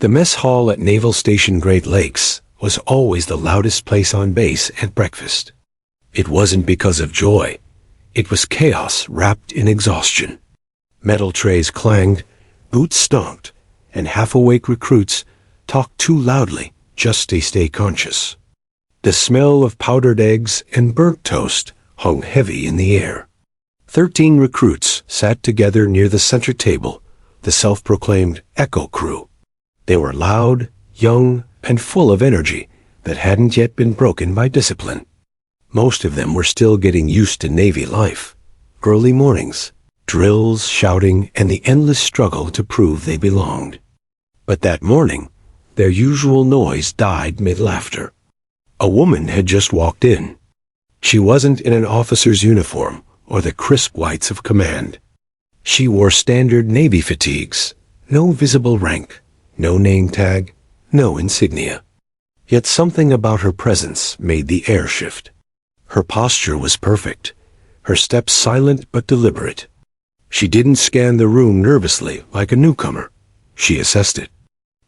The mess hall at Naval Station Great Lakes was always the loudest place on base at breakfast. It wasn't because of joy. It was chaos wrapped in exhaustion. Metal trays clanged, boots stomped, and half-awake recruits talked too loudly just to stay conscious. The smell of powdered eggs and burnt toast hung heavy in the air. 13 recruits sat together near the center table, the self-proclaimed Echo Crew. They were loud, young, and full of energy that hadn't yet been broken by discipline. Most of them were still getting used to Navy life. Early mornings, drills, shouting, and the endless struggle to prove they belonged. But that morning, their usual noise died mid-laughter. A woman had just walked in. She wasn't in an officer's uniform or the crisp whites of command. She wore standard Navy fatigues, no visible rank, no name tag, no insignia. Yet something about her presence made the air shift. Her posture was perfect, her steps silent but deliberate. She didn't scan the room nervously like a newcomer. She assessed it.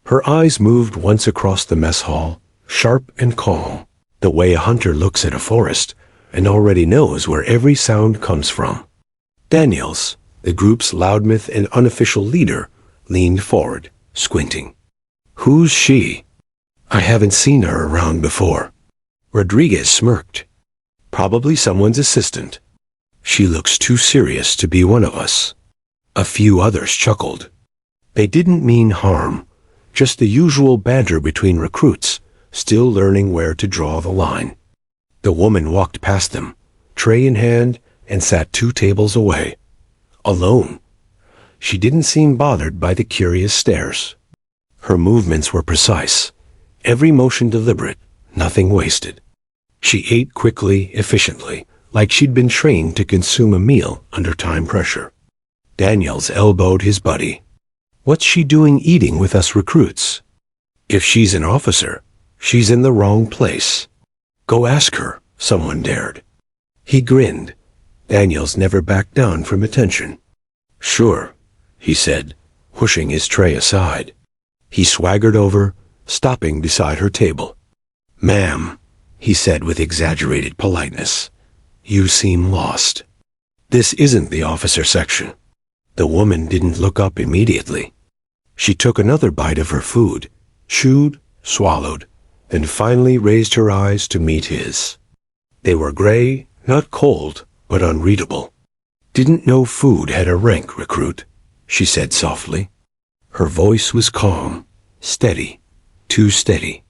Her eyes moved once across the mess hall, sharp and calm, the way a hunter looks at a forest and already knows where every sound comes from. Daniels, the group's loudmouth and unofficial leader, leaned forward, squinting. "Who's she? I haven't seen her around before." Rodriguez smirked. "Probably someone's assistant. She looks too serious to be one of us." A few others chuckled. They didn't mean harm, just the usual banter between recruits, still learning where to draw the line. The woman walked past them, tray in hand, and sat 2 tables away. Alone. She didn't seem bothered by the curious stares. Her movements were precise, every motion deliberate, nothing wasted. She ate quickly, efficiently, like she'd been trained to consume a meal under time pressure. Daniels elbowed his buddy. "What's she doing eating with us recruits? If she's an officer, she's in the wrong place. Go ask her," someone dared. He grinned. Daniels never backed down from attention. "Sure," he said, pushing his tray aside. He swaggered over, stopping beside her table. "Ma'am," he said with exaggerated politeness, "you seem lost. This isn't the officer section." The woman didn't look up immediately. She took another bite of her food, chewed, swallowed, and finally raised her eyes to meet his. They were gray, not cold, but unreadable. "Didn't know food had a rank, recruit," she said softly. Her voice was calm, steady, too steady.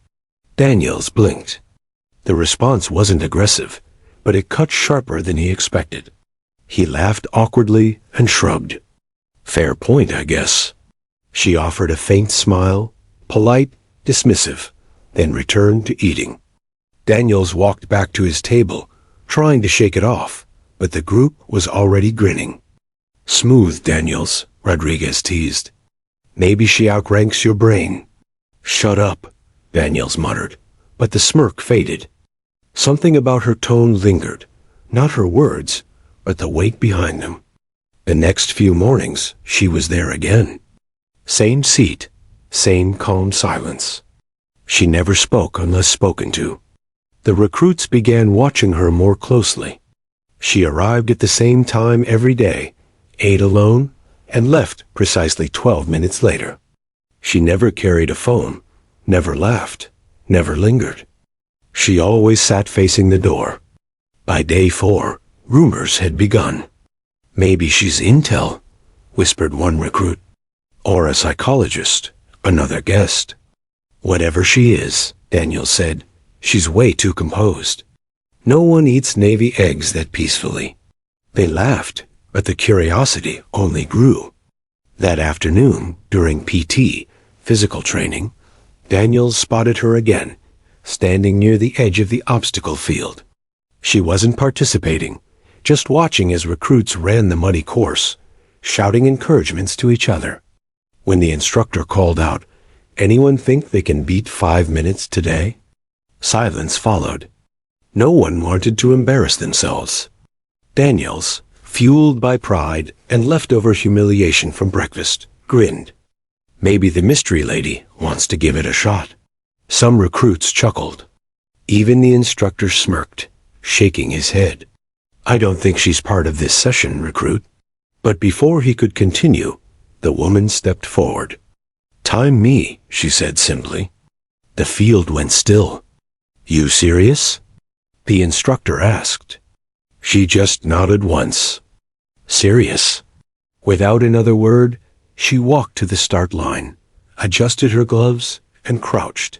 Daniels blinked. The response wasn't aggressive, but it cut sharper than he expected. He laughed awkwardly and shrugged. "Fair point, I guess." She offered a faint smile, polite, dismissive, then returned to eating. Daniels walked back to his table, trying to shake it off, but the group was already grinning. "Smooth, Daniels," Rodriguez teased. "Maybe she outranks your brain." "Shut up," Daniels muttered, but the smirk faded. Something about her tone lingered, not her words, but the weight behind them. The next few mornings, she was there again. Same seat, same calm silence. She never spoke unless spoken to. The recruits began watching her more closely. She arrived at the same time every day, ate alone, and left precisely 12 minutes later. She never carried a phone, never laughed, never lingered. She always sat facing the door. By day 4, rumors had begun. "Maybe she's intel," whispered one recruit. "Or a psychologist," another guessed. "Whatever she is," Daniel said, "she's way too composed. No one eats Navy eggs that peacefully." They laughed, but the curiosity only grew. That afternoon, during PT, physical training, Daniels spotted her again, standing near the edge of the obstacle field. She wasn't participating, just watching as recruits ran the muddy course, shouting encouragements to each other. When the instructor called out, "Anyone think they can beat 5 minutes today?" Silence followed. No one wanted to embarrass themselves. Daniels, fueled by pride and leftover humiliation from breakfast, grinned. Maybe the mystery lady wants to give it a shot. Some recruits chuckled. Even the instructor smirked, shaking his head. I don't think she's part of this session, recruit. But before he could continue, the woman stepped forward. Time me, she said simply. The field went still. You serious? The instructor asked. She just nodded once. Serious. Without another word, she walked to the start line, adjusted her gloves, and crouched.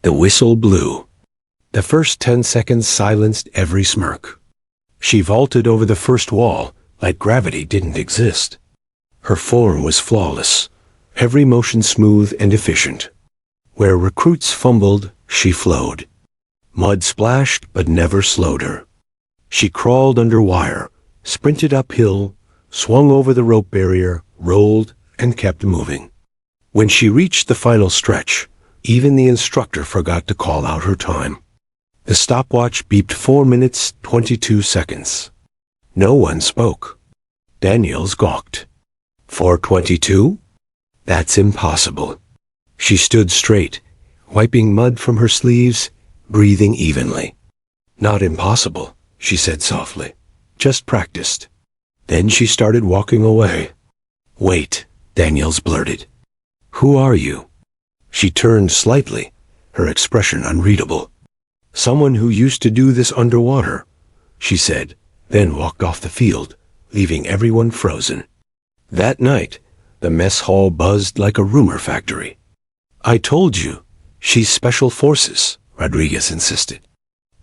The whistle blew. The first 10 seconds silenced every smirk. She vaulted over the first wall like gravity didn't exist. Her form was flawless, every motion smooth and efficient. Where recruits fumbled, she flowed. Mud splashed but never slowed her. She crawled under wire, sprinted uphill, swung over the rope barrier, rolled, and kept moving. When she reached the final stretch, even the instructor forgot to call out her time. The stopwatch beeped 4 minutes, 22 seconds. No one spoke. Daniels gawked. 4:22? That's impossible. She stood straight, wiping mud from her sleeves, breathing evenly. Not impossible, she said softly. Just practiced. Then she started walking away. Wait, Daniels blurted. Who are you? She turned slightly, her expression unreadable. Someone who used to do this underwater, she said, then walked off the field, leaving everyone frozen. That night, the mess hall buzzed like a rumor factory. I told you, she's special forces, Rodriguez insisted.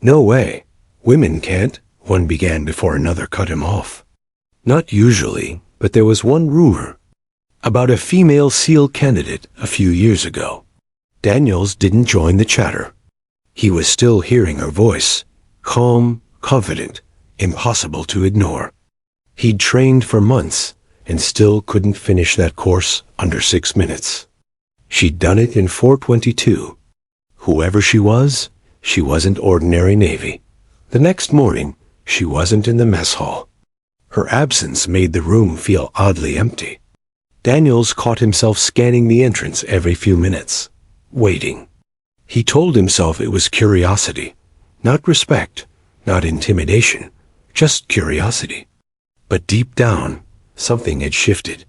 No way. Women can't, one began before another cut him off. Not usually, but there was one rumor. About a female SEAL candidate a few years ago. Daniels didn't join the chatter. He was still hearing her voice, calm, confident, impossible to ignore. He'd trained for months and still couldn't finish that course under 6 minutes. She'd done it in 4:22. Whoever she wasn't ordinary Navy. The next morning, she wasn't in the mess hall. Her absence made the room feel oddly empty. Daniels caught himself scanning the entrance every few minutes, waiting. He told himself it was curiosity, not respect, not intimidation, just curiosity. But deep down, something had shifted.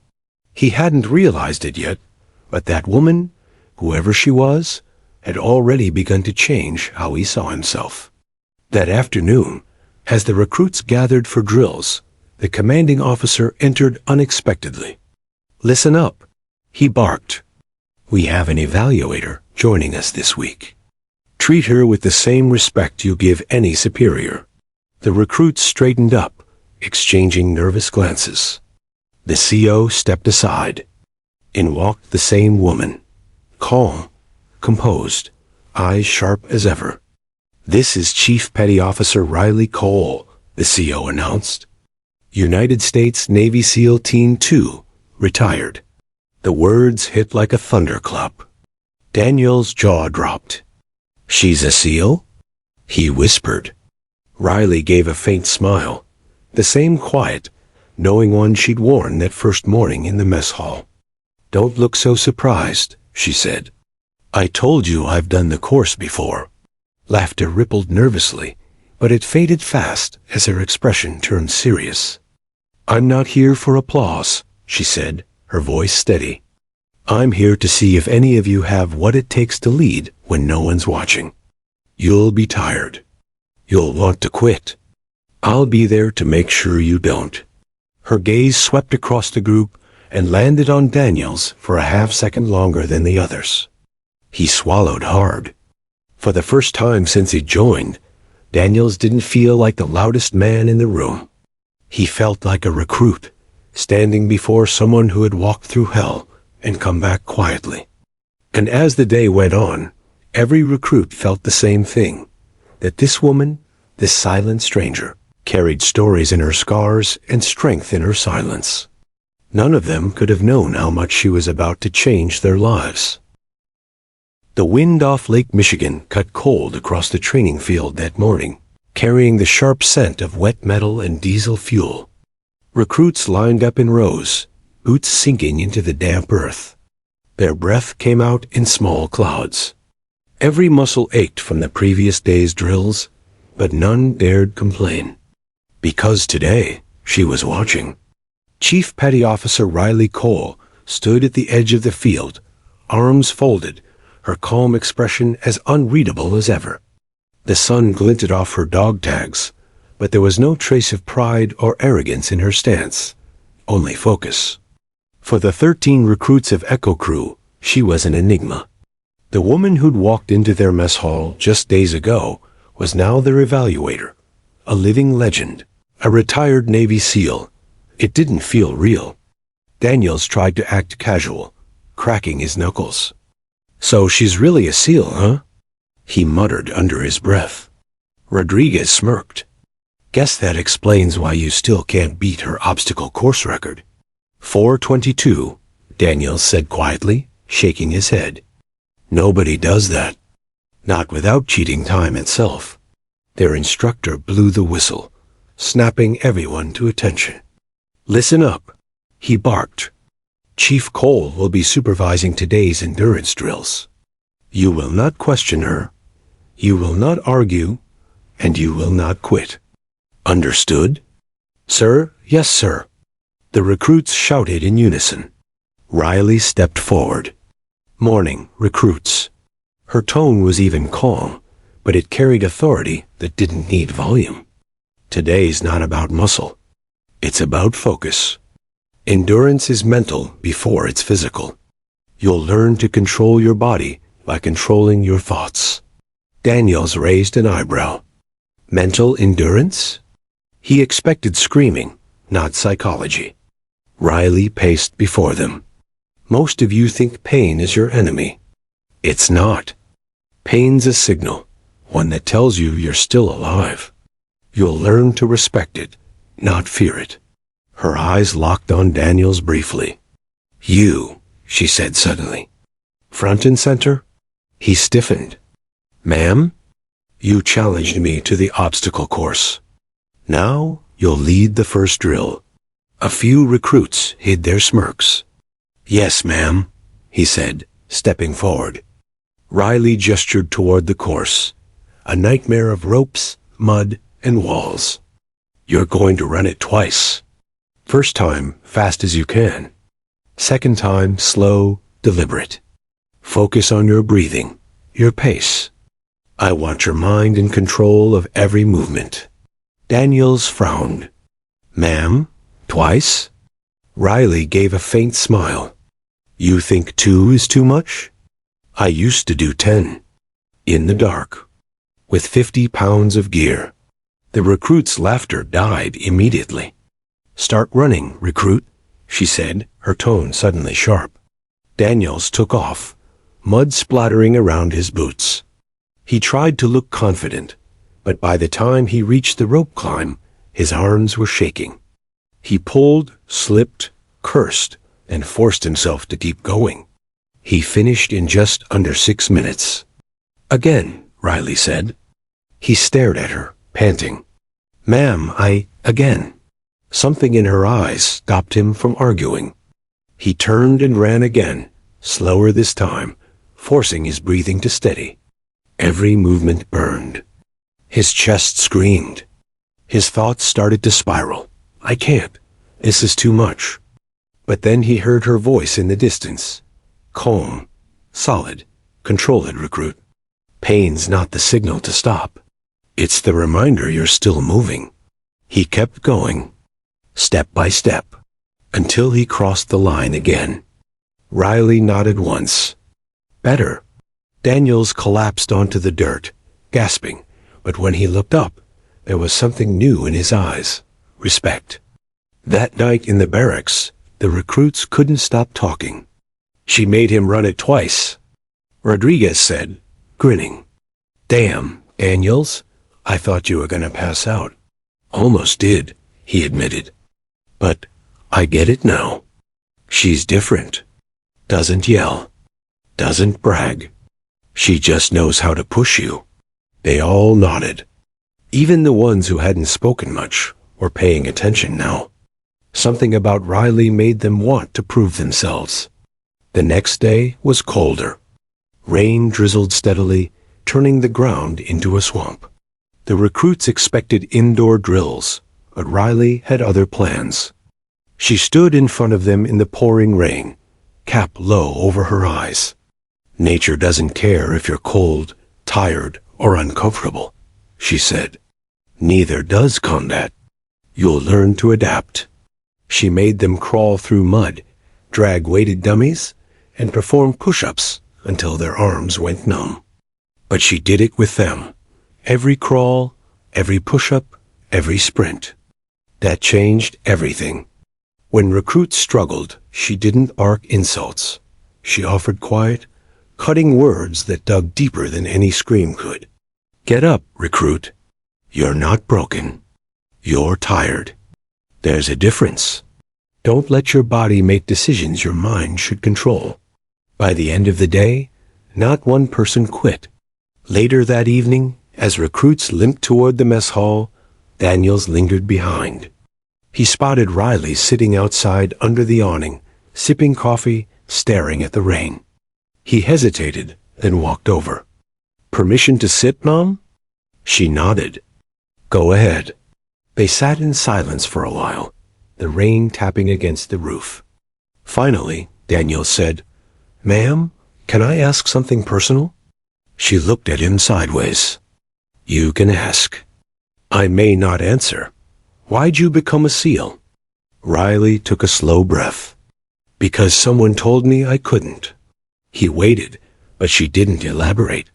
He hadn't realized it yet, but that woman, whoever she was, had already begun to change how he saw himself. That afternoon, as the recruits gathered for drills, the commanding officer entered unexpectedly. Listen up, he barked. We have an evaluator joining us this week. Treat her with the same respect you give any superior. The recruits straightened up, exchanging nervous glances. The CO stepped aside. In walked the same woman, calm, composed, eyes sharp as ever. This is Chief Petty Officer Riley Cole, the CO announced. United States Navy SEAL Team 2, retired. The words hit like a thunderclap. Daniel's jaw dropped. She's a SEAL? He whispered. Riley gave a faint smile, the same quiet, knowing one she'd worn that first morning in the mess hall. Don't look so surprised, she said. I told you I've done the course before. Laughter rippled nervously, but it faded fast as her expression turned serious. I'm not here for applause, she said, her voice steady. I'm here to see if any of you have what it takes to lead when no one's watching. You'll be tired. You'll want to quit. I'll be there to make sure you don't. Her gaze swept across the group and landed on Daniels for a half-second longer than the others. He swallowed hard. For the first time since he joined, Daniels didn't feel like the loudest man in the room. He felt like a recruit, standing before someone who had walked through hell and come back quietly. And as the day went on, every recruit felt the same thing, that this woman, this silent stranger, carried stories in her scars and strength in her silence. None of them could have known how much she was about to change their lives. The wind off Lake Michigan cut cold across the training field that morning, carrying the sharp scent of wet metal and diesel fuel. Recruits lined up in rows, boots sinking into the damp earth. Their breath came out in small clouds. Every muscle ached from the previous day's drills, but none dared complain. Because today, she was watching. Chief Petty Officer Riley Cole stood at the edge of the field, arms folded, her calm expression as unreadable as ever. The sun glinted off her dog tags, but there was no trace of pride or arrogance in her stance, only focus. For the 13 recruits of Echo Crew, she was an enigma. The woman who'd walked into their mess hall just days ago was now their evaluator, a living legend, a retired Navy SEAL. It didn't feel real. Daniels tried to act casual, cracking his knuckles. "So she's really a SEAL, huh?" he muttered under his breath. Rodriguez smirked. "Guess that explains why you still can't beat her obstacle course record." 4:22, Daniels said quietly, shaking his head. "Nobody does that. Not without cheating time itself." Their instructor blew the whistle, snapping everyone to attention. "Listen up," he barked. "Chief Cole will be supervising today's endurance drills. You will not question her, you will not argue, and you will not quit. Understood?" "Sir, yes, sir." The recruits shouted in unison. Riley stepped forward. "Morning, recruits." Her tone was even calm, but it carried authority that didn't need volume. Today's not about muscle. It's about focus. Endurance is mental before it's physical. You'll learn to control your body by controlling your thoughts. Daniels raised an eyebrow. Mental endurance? He expected screaming, not psychology. Riley paced before them. "Most of you think pain is your enemy. It's not. Pain's a signal, one that tells you you're still alive. You'll learn to respect it, not fear it." Her eyes locked on Daniels briefly. "You," she said suddenly. "Front and center?" He stiffened. "Ma'am, you challenged me to the obstacle course. Now you'll lead the first drill." A few recruits hid their smirks. "Yes, ma'am," he said, stepping forward. Riley gestured toward the course, a nightmare of ropes, mud, and walls. "You're going to run it twice. First time, fast as you can. Second time, slow, deliberate. Focus on your breathing, your pace. I want your mind in control of every movement." Daniels frowned. "Ma'am, twice?" Riley gave a faint smile. "You think 2 is too much? I used to do 10. In the dark. With 50 pounds of gear." The recruit's laughter died immediately. "Start running, recruit," she said, her tone suddenly sharp. Daniels took off, mud splattering around his boots. He tried to look confident, but by the time he reached the rope climb, his arms were shaking. He pulled, slipped, cursed, and forced himself to keep going. He finished in just under 6 minutes. "Again," Riley said. He stared at her, panting. "Ma'am, again." Something in her eyes stopped him from arguing. He turned and ran again, slower this time, forcing his breathing to steady. Every movement burned. His chest screamed. His thoughts started to spiral. "I can't. This is too much." But then he heard her voice in the distance. "Calm, solid, control it, recruit. Pain's not the signal to stop. It's the reminder you're still moving." He kept going, step by step, until he crossed the line again. Riley nodded once. "Better." Daniels collapsed onto the dirt, gasping, but when he looked up, there was something new in his eyes. Respect. That night in the barracks, the recruits couldn't stop talking. "She made him run it twice," Rodriguez said, grinning. "Damn, Daniels, I thought you were gonna pass out." "Almost did," he admitted. "But I get it now. She's different. Doesn't yell. Doesn't brag. She just knows how to push you." They all nodded. Even the ones who hadn't spoken much were paying attention now. Something about Riley made them want to prove themselves. The next day was colder. Rain drizzled steadily, turning the ground into a swamp. The recruits expected indoor drills, but Riley had other plans. She stood in front of them in the pouring rain, cap low over her eyes. "Nature doesn't care if you're cold, tired, or uncomfortable," she said. "Neither does combat. You'll learn to adapt." She made them crawl through mud, drag weighted dummies, and perform push-ups until their arms went numb. But she did it with them. Every crawl, every push-up, every sprint. That changed everything. When recruits struggled, she didn't bark insults. She offered quiet, cutting words that dug deeper than any scream could. "Get up, recruit. You're not broken. You're tired. There's a difference. Don't let your body make decisions your mind should control." By the end of the day, not one person quit. Later that evening, as recruits limped toward the mess hall, Daniels lingered behind. He spotted Riley sitting outside under the awning, sipping coffee, staring at the rain. He hesitated, then walked over. "Permission to sit, Mom?" She nodded. "Go ahead." They sat in silence for a while, the rain tapping against the roof. Finally, Daniel said, "Ma'am, can I ask something personal?" She looked at him sideways. "You can ask." "I may not answer. Why'd you become a SEAL?" Riley took a slow breath. "Because someone told me I couldn't." He waited, but she didn't elaborate.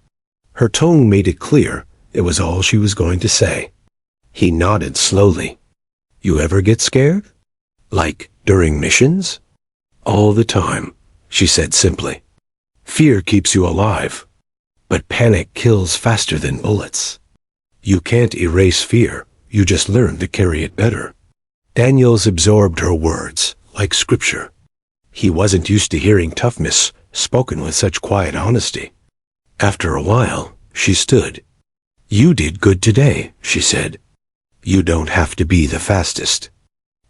Her tone made it clear it was all she was going to say. He nodded slowly. "You ever get scared? Like during missions?" "All the time," she said simply. "Fear keeps you alive, but panic kills faster than bullets. You can't erase fear, you just learn to carry it better." Daniels absorbed her words, like scripture. He wasn't used to hearing toughness spoken with such quiet honesty. After a while, she stood. "You did good today," she said. "You don't have to be the fastest.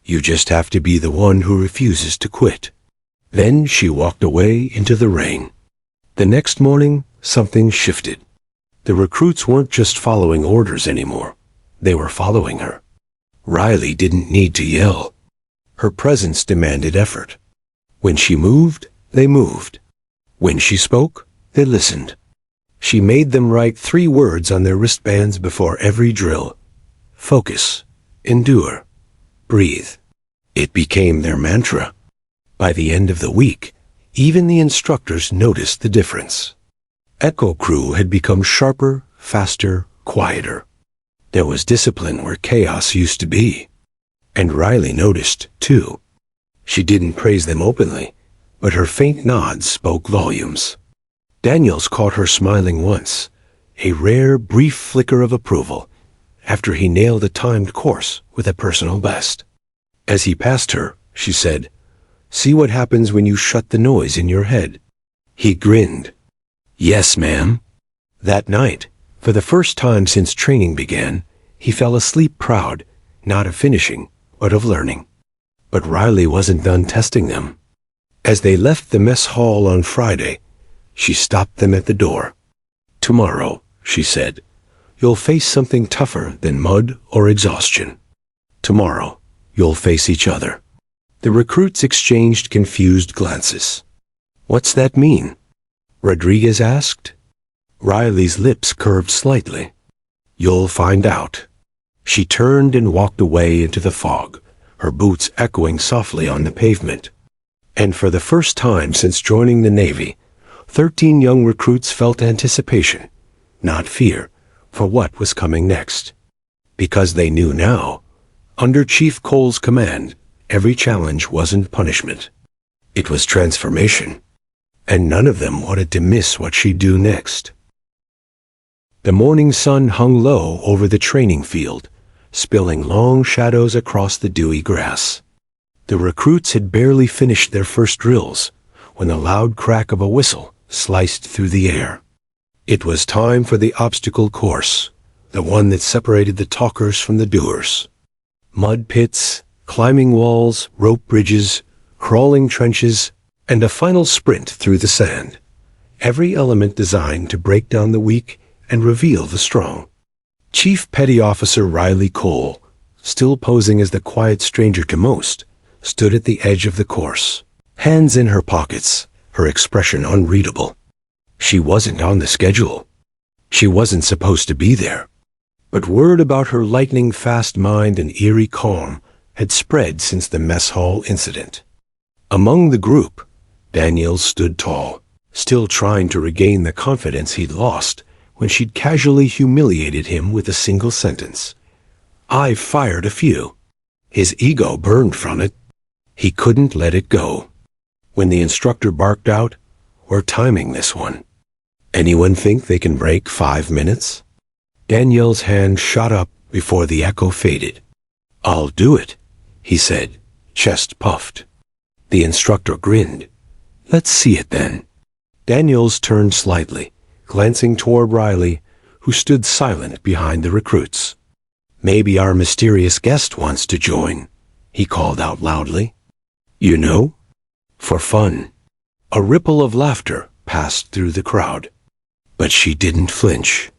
You just have to be the one who refuses to quit." Then she walked away into the rain. The next morning, something shifted. The recruits weren't just following orders anymore. They were following her. Riley didn't need to yell. Her presence demanded effort. When she moved, they moved. When she spoke, they listened. She made them write 3 words on their wristbands before every drill. Focus, endure, breathe. It became their mantra. By the end of the week, even the instructors noticed the difference. Echo Crew had become sharper, faster, quieter. There was discipline where chaos used to be. And Riley noticed, too. She didn't praise them openly, but her faint nods spoke volumes. Daniels caught her smiling once, a rare, brief flicker of approval, after he nailed a timed course with a personal best. As he passed her, she said, "See what happens when you shut the noise in your head." He grinned. "Yes, ma'am." That night, for the first time since training began, he fell asleep proud, not of finishing, but of learning. But Riley wasn't done testing them. As they left the mess hall on Friday, she stopped them at the door. "Tomorrow," she said, "you'll face something tougher than mud or exhaustion. Tomorrow, you'll face each other." The recruits exchanged confused glances. "What's that mean?" Rodriguez asked. Riley's lips curved slightly. "You'll find out." She turned and walked away into the fog, her boots echoing softly on the pavement. And for the first time since joining the Navy, 13 young recruits felt anticipation, not fear, for what was coming next. Because they knew now, under Chief Cole's command, every challenge wasn't punishment. It was transformation. And none of them wanted to miss what she'd do next. The morning sun hung low over the training field, spilling long shadows across the dewy grass. The recruits had barely finished their first drills when the loud crack of a whistle sliced through the air. It was time for the obstacle course, the one that separated the talkers from the doers. Mud pits, climbing walls, rope bridges, crawling trenches, and a final sprint through the sand. Every element designed to break down the weak and reveal the strong. Chief Petty Officer Riley Cole, still posing as the quiet stranger to most, stood at the edge of the course, hands in her pockets, her expression unreadable. She wasn't on the schedule. She wasn't supposed to be there. But word about her lightning-fast mind and eerie calm had spread since the mess hall incident. Among the group, Danielle stood tall, still trying to regain the confidence he'd lost when she'd casually humiliated him with a single sentence. "I've fired a few." His ego burned from it. He couldn't let it go. When the instructor barked out, "We're timing this one. Anyone think they can break 5 minutes?" Danielle's hand shot up before the echo faded. "I'll do it," he said, chest puffed. The instructor grinned. "Let's see it then." Daniels turned slightly, glancing toward Riley, who stood silent behind the recruits. "Maybe our mysterious guest wants to join," he called out loudly. "You know? For fun." A ripple of laughter passed through the crowd. But she didn't flinch.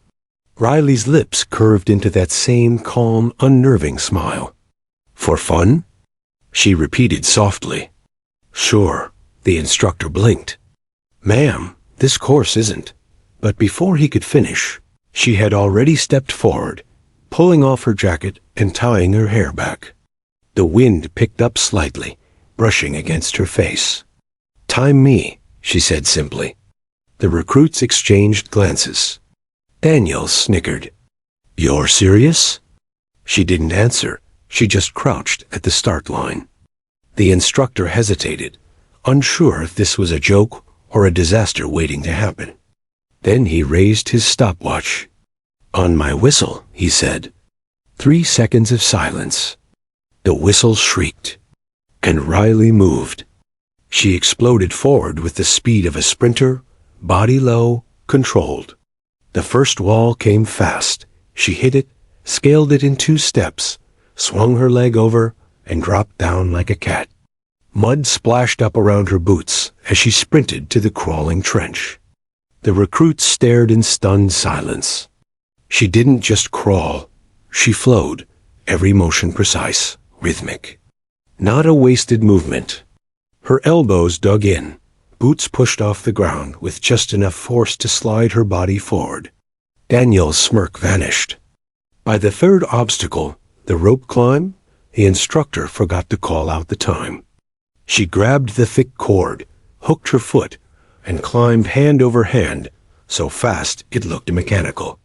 Riley's lips curved into that same calm, unnerving smile. "For fun?" she repeated softly. "Sure," the instructor blinked. "Ma'am, this course isn't." But before he could finish, she had already stepped forward, pulling off her jacket and tying her hair back. The wind picked up slightly, brushing against her face. "Time me," she said simply. The recruits exchanged glances. Danielle snickered. "You're serious?" She didn't answer. She just crouched at the start line. The instructor hesitated, unsure if this was a joke or a disaster waiting to happen. Then he raised his stopwatch. "On my whistle," he said. 3 seconds of silence. The whistle shrieked, and Riley moved. She exploded forward with the speed of a sprinter, body low, controlled. The first wall came fast. She hit it, scaled it in 2 steps, swung her leg over, and dropped down like a cat. Mud splashed up around her boots as she sprinted to the crawling trench. The recruits stared in stunned silence. She didn't just crawl. She flowed, every motion precise, rhythmic. Not a wasted movement. Her elbows dug in, boots pushed off the ground with just enough force to slide her body forward. Danielle's smirk vanished. By the 3rd obstacle, the rope climb, the instructor forgot to call out the time. She grabbed the thick cord, hooked her foot, and climbed hand over hand, so fast it looked mechanical.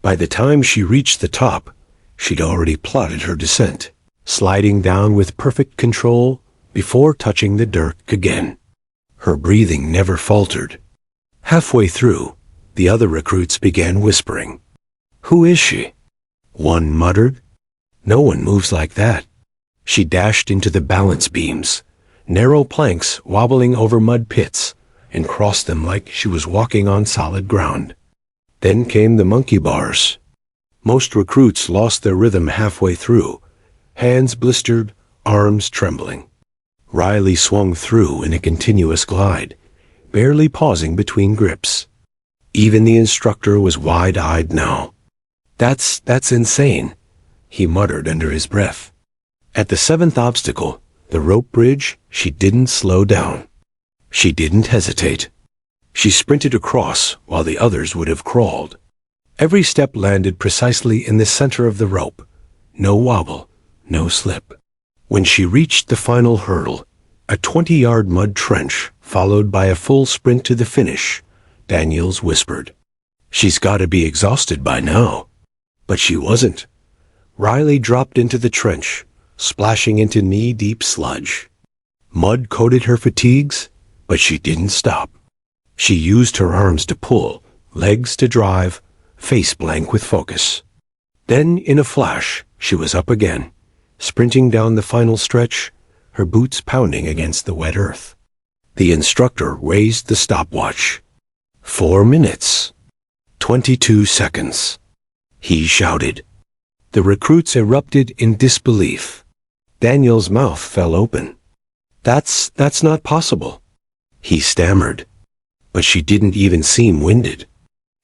By the time she reached the top, she'd already plotted her descent, sliding down with perfect control before touching the dirt again. Her breathing never faltered. Halfway through, the other recruits began whispering. "Who is she?" One muttered. "No one moves like that." She dashed into the balance beams, narrow planks wobbling over mud pits, and crossed them like she was walking on solid ground. Then came the monkey bars. Most recruits lost their rhythm halfway through, hands blistered, arms trembling. Riley swung through in a continuous glide, barely pausing between grips. Even the instructor was wide-eyed now. That's insane," he muttered under his breath. At the 7th obstacle, the rope bridge, she didn't slow down. She didn't hesitate. She sprinted across while the others would have crawled. Every step landed precisely in the center of the rope. No wobble, no slip. When she reached the final hurdle, a 20-yard mud trench followed by a full sprint to the finish, Daniels whispered, "She's got to be exhausted by now." But she wasn't. Riley dropped into the trench, splashing into knee-deep sludge. Mud coated her fatigues, but she didn't stop. She used her arms to pull, legs to drive, face blank with focus. Then, in a flash, she was up again, sprinting down the final stretch, her boots pounding against the wet earth. The instructor raised the stopwatch. 4 minutes. 22 seconds. He shouted. The recruits erupted in disbelief. Daniel's mouth fell open. That's not possible." He stammered, but she didn't even seem winded.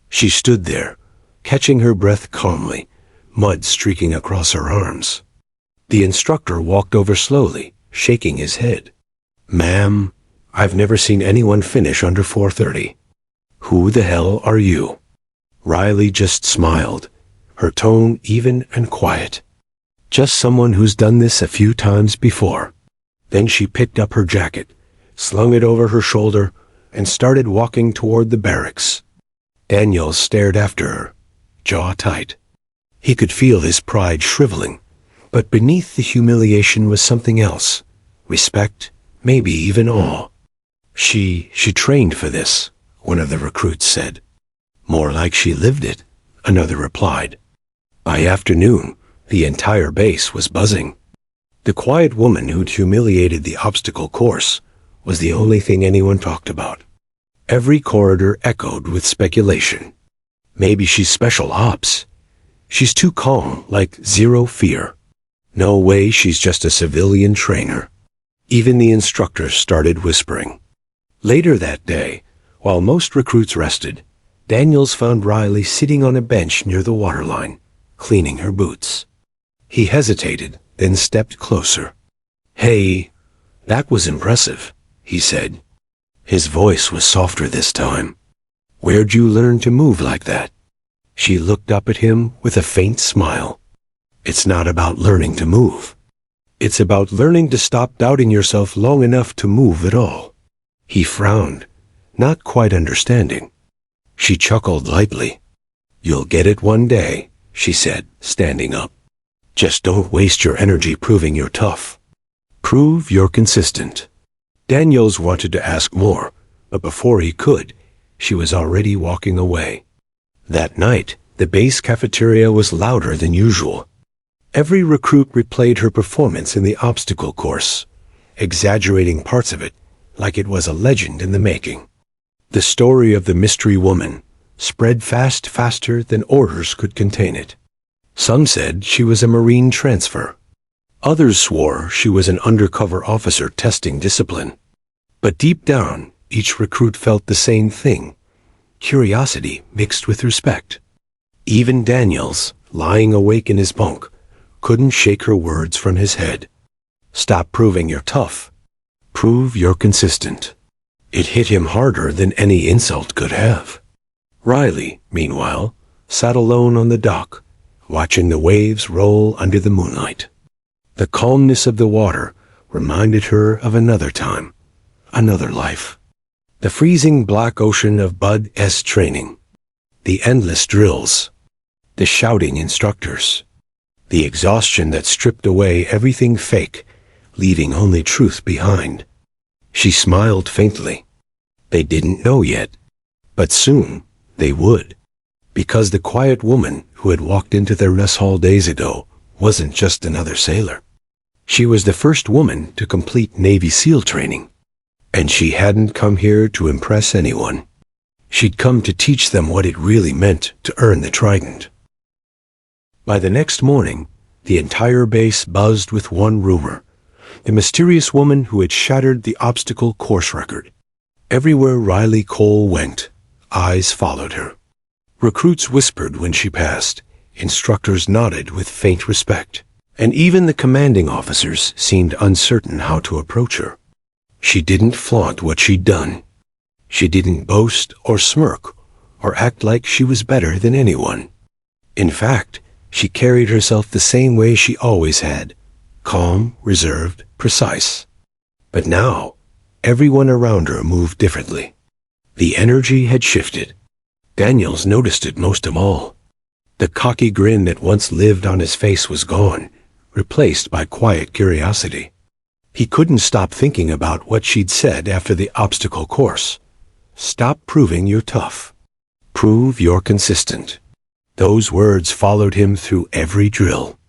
She stood there, catching her breath calmly, mud streaking across her arms. The instructor walked over slowly, shaking his head. "Ma'am, I've never seen anyone finish under 4:30. Who the hell are you?" Riley just smiled, her tone even and quiet. "Just someone who's done this a few times before." Then she picked up her jacket, slung it over her shoulder, and started walking toward the barracks. Daniel stared after her, jaw tight. He could feel his pride shriveling, but beneath the humiliation was something else. Respect, maybe even awe. She trained for this, one of the recruits said. "More like she lived it," another replied. By afternoon, the entire base was buzzing. The quiet woman who'd humiliated the obstacle course was the only thing anyone talked about. Every corridor echoed with speculation. Maybe she's special ops. She's too calm, like zero fear. No way, she's just a civilian trainer. Even the instructors started whispering. Later that day, while most recruits rested, Daniels found Riley sitting on a bench near the waterline, cleaning her boots. He hesitated, then stepped closer. "Hey, that was impressive," he said. His voice was softer this time. "Where'd you learn to move like that?" She looked up at him with a faint smile. "It's not about learning to move. It's about learning to stop doubting yourself long enough to move at all." He frowned, not quite understanding. She chuckled lightly. "You'll get it one day," she said, standing up. "Just don't waste your energy proving you're tough. Prove you're consistent." Daniels wanted to ask more, but before he could, she was already walking away. That night, the base cafeteria was louder than usual. Every recruit replayed her performance in the obstacle course, exaggerating parts of it like it was a legend in the making. The story of the mystery woman spread faster than orders could contain it. Some said she was a Marine transfer. Others swore she was an undercover officer testing discipline. But deep down, each recruit felt the same thing, curiosity mixed with respect. Even Daniels, lying awake in his bunk, couldn't shake her words from his head. "Stop proving you're tough. Prove you're consistent." It hit him harder than any insult could have. Riley, meanwhile, sat alone on the dock, watching the waves roll under the moonlight. The calmness of the water reminded her of another time, another life. The freezing black ocean of Bud S training, the endless drills, the shouting instructors, the exhaustion that stripped away everything fake, leaving only truth behind. She smiled faintly. They didn't know yet, but soon they would, because the quiet woman who had walked into their mess hall days ago wasn't just another sailor. She was the first woman to complete Navy SEAL training, and she hadn't come here to impress anyone. She'd come to teach them what it really meant to earn the trident. By the next morning, the entire base buzzed with one rumor: the mysterious woman who had shattered the obstacle course record. Everywhere Riley Cole went, eyes followed her. Recruits whispered when she passed, instructors nodded with faint respect, and even the commanding officers seemed uncertain how to approach her. She didn't flaunt what she'd done. She didn't boast or smirk or act like she was better than anyone. In fact, she carried herself the same way she always had, calm, reserved, precise. But now, everyone around her moved differently. The energy had shifted. Daniels noticed it most of all. The cocky grin that once lived on his face was gone, replaced by quiet curiosity. He couldn't stop thinking about what she'd said after the obstacle course. "Stop proving you're tough. Prove you're consistent." Those words followed him through every drill.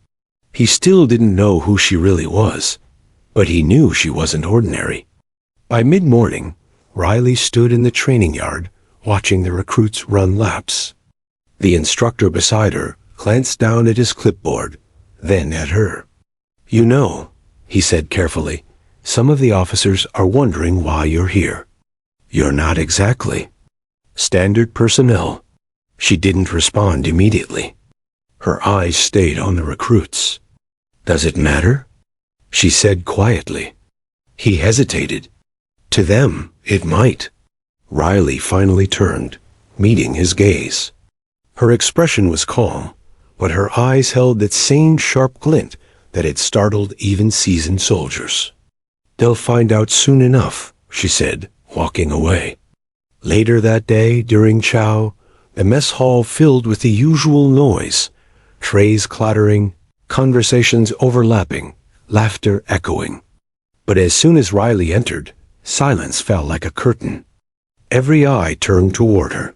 He still didn't know who she really was, but he knew she wasn't ordinary. By mid-morning, Riley stood in the training yard, watching the recruits run laps. The instructor beside her glanced down at his clipboard, then at her. "You know," he said carefully, "some of the officers are wondering why you're here." You're not exactly. Standard personnel. She didn't respond immediately. Her eyes stayed on the recruits. Does it matter? She said quietly. He hesitated. To them, it might. Riley finally turned, meeting his gaze. Her expression was calm, but her eyes held that same sharp glint that had startled even seasoned soldiers. They'll find out soon enough, she said, walking away. Later that day, during chow, the mess hall filled with the usual noise, trays clattering, conversations overlapping, laughter echoing. But as soon as Riley entered, silence fell like a curtain. Every eye turned toward her.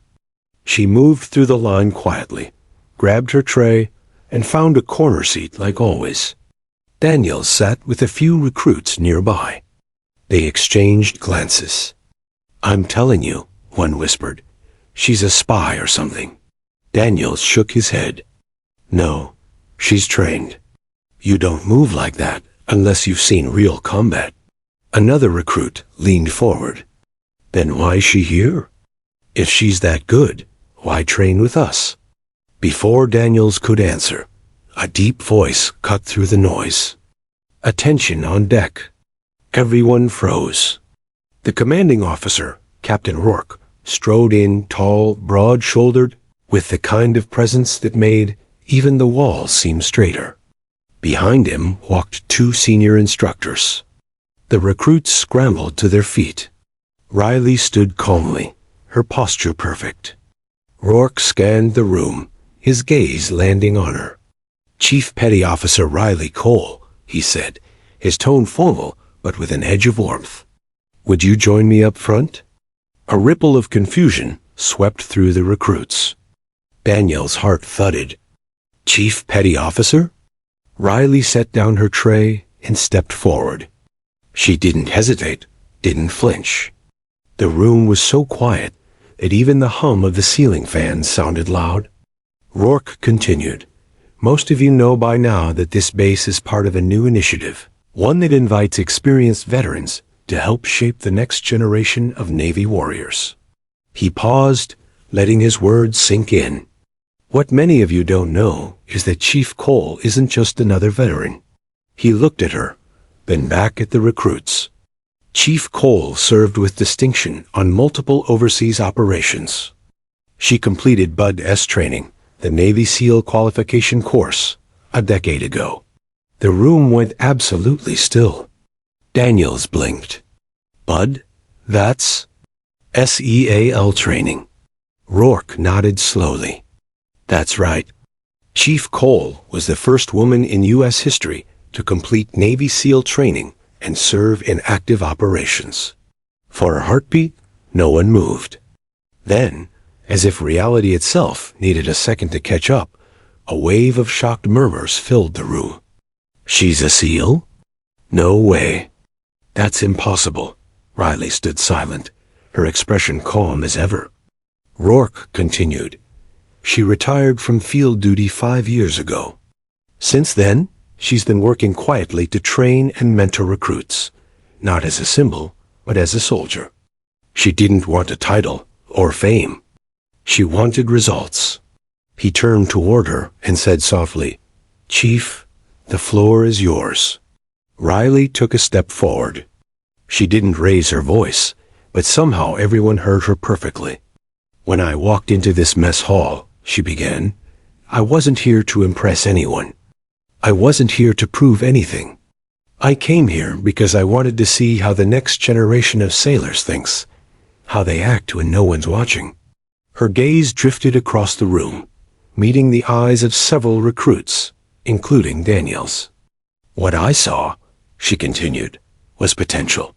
She moved through the line quietly, grabbed her tray, and found a corner seat like always. Daniel sat with a few recruits nearby. They exchanged glances. I'm telling you, one whispered. She's a spy or something. Daniel shook his head. No, she's trained. You don't move like that unless you've seen real combat. Another recruit leaned forward. Then why is she here? If she's that good, why train with us? Before Daniels could answer, a deep voice cut through the noise. Attention on deck. Everyone froze. The commanding officer, Captain Rourke, strode in tall, broad-shouldered, with the kind of presence that made even the walls seem straighter. Behind him walked two senior instructors. The recruits scrambled to their feet. Riley stood calmly, her posture perfect. Rourke scanned the room, his gaze landing on her. Chief Petty Officer Riley Cole, he said, his tone formal but with an edge of warmth. Would you join me up front? A ripple of confusion swept through the recruits. Daniel's heart thudded. Chief Petty Officer? Riley set down her tray and stepped forward. She didn't hesitate, didn't flinch. The room was so quiet that even the hum of the ceiling fan sounded loud. Rourke continued. Most of you know by now that this base is part of a new initiative, one that invites experienced veterans to help shape the next generation of Navy warriors. He paused, letting his words sink in. What many of you don't know is that Chief Cole isn't just another veteran. He looked at her, then back at the recruits. Chief Cole served with distinction on multiple overseas operations. She completed Bud S training, the Navy SEAL qualification course, a decade ago. The room went absolutely still. Daniels blinked. Bud? That's SEAL training. Rourke nodded slowly. That's right. Chief Cole was the first woman in U.S. history to complete Navy SEAL training and serve in active operations. For a heartbeat, no one moved. Then, as if reality itself needed a second to catch up, a wave of shocked murmurs filled the room. She's a SEAL? No way. That's impossible. Riley stood silent, her expression calm as ever. Rourke continued. She retired from field duty 5 years ago. Since then, she's been working quietly to train and mentor recruits, not as a symbol, but as a soldier. She didn't want a title or fame. She wanted results. He turned toward her and said softly, Chief, the floor is yours. Riley took a step forward. She didn't raise her voice, but somehow everyone heard her perfectly. When I walked into this mess hall, she began, I wasn't here to impress anyone. I wasn't here to prove anything. I came here because I wanted to see how the next generation of sailors thinks, how they act when no one's watching. Her gaze drifted across the room, meeting the eyes of several recruits, including Daniel's. What I saw, she continued, was potential.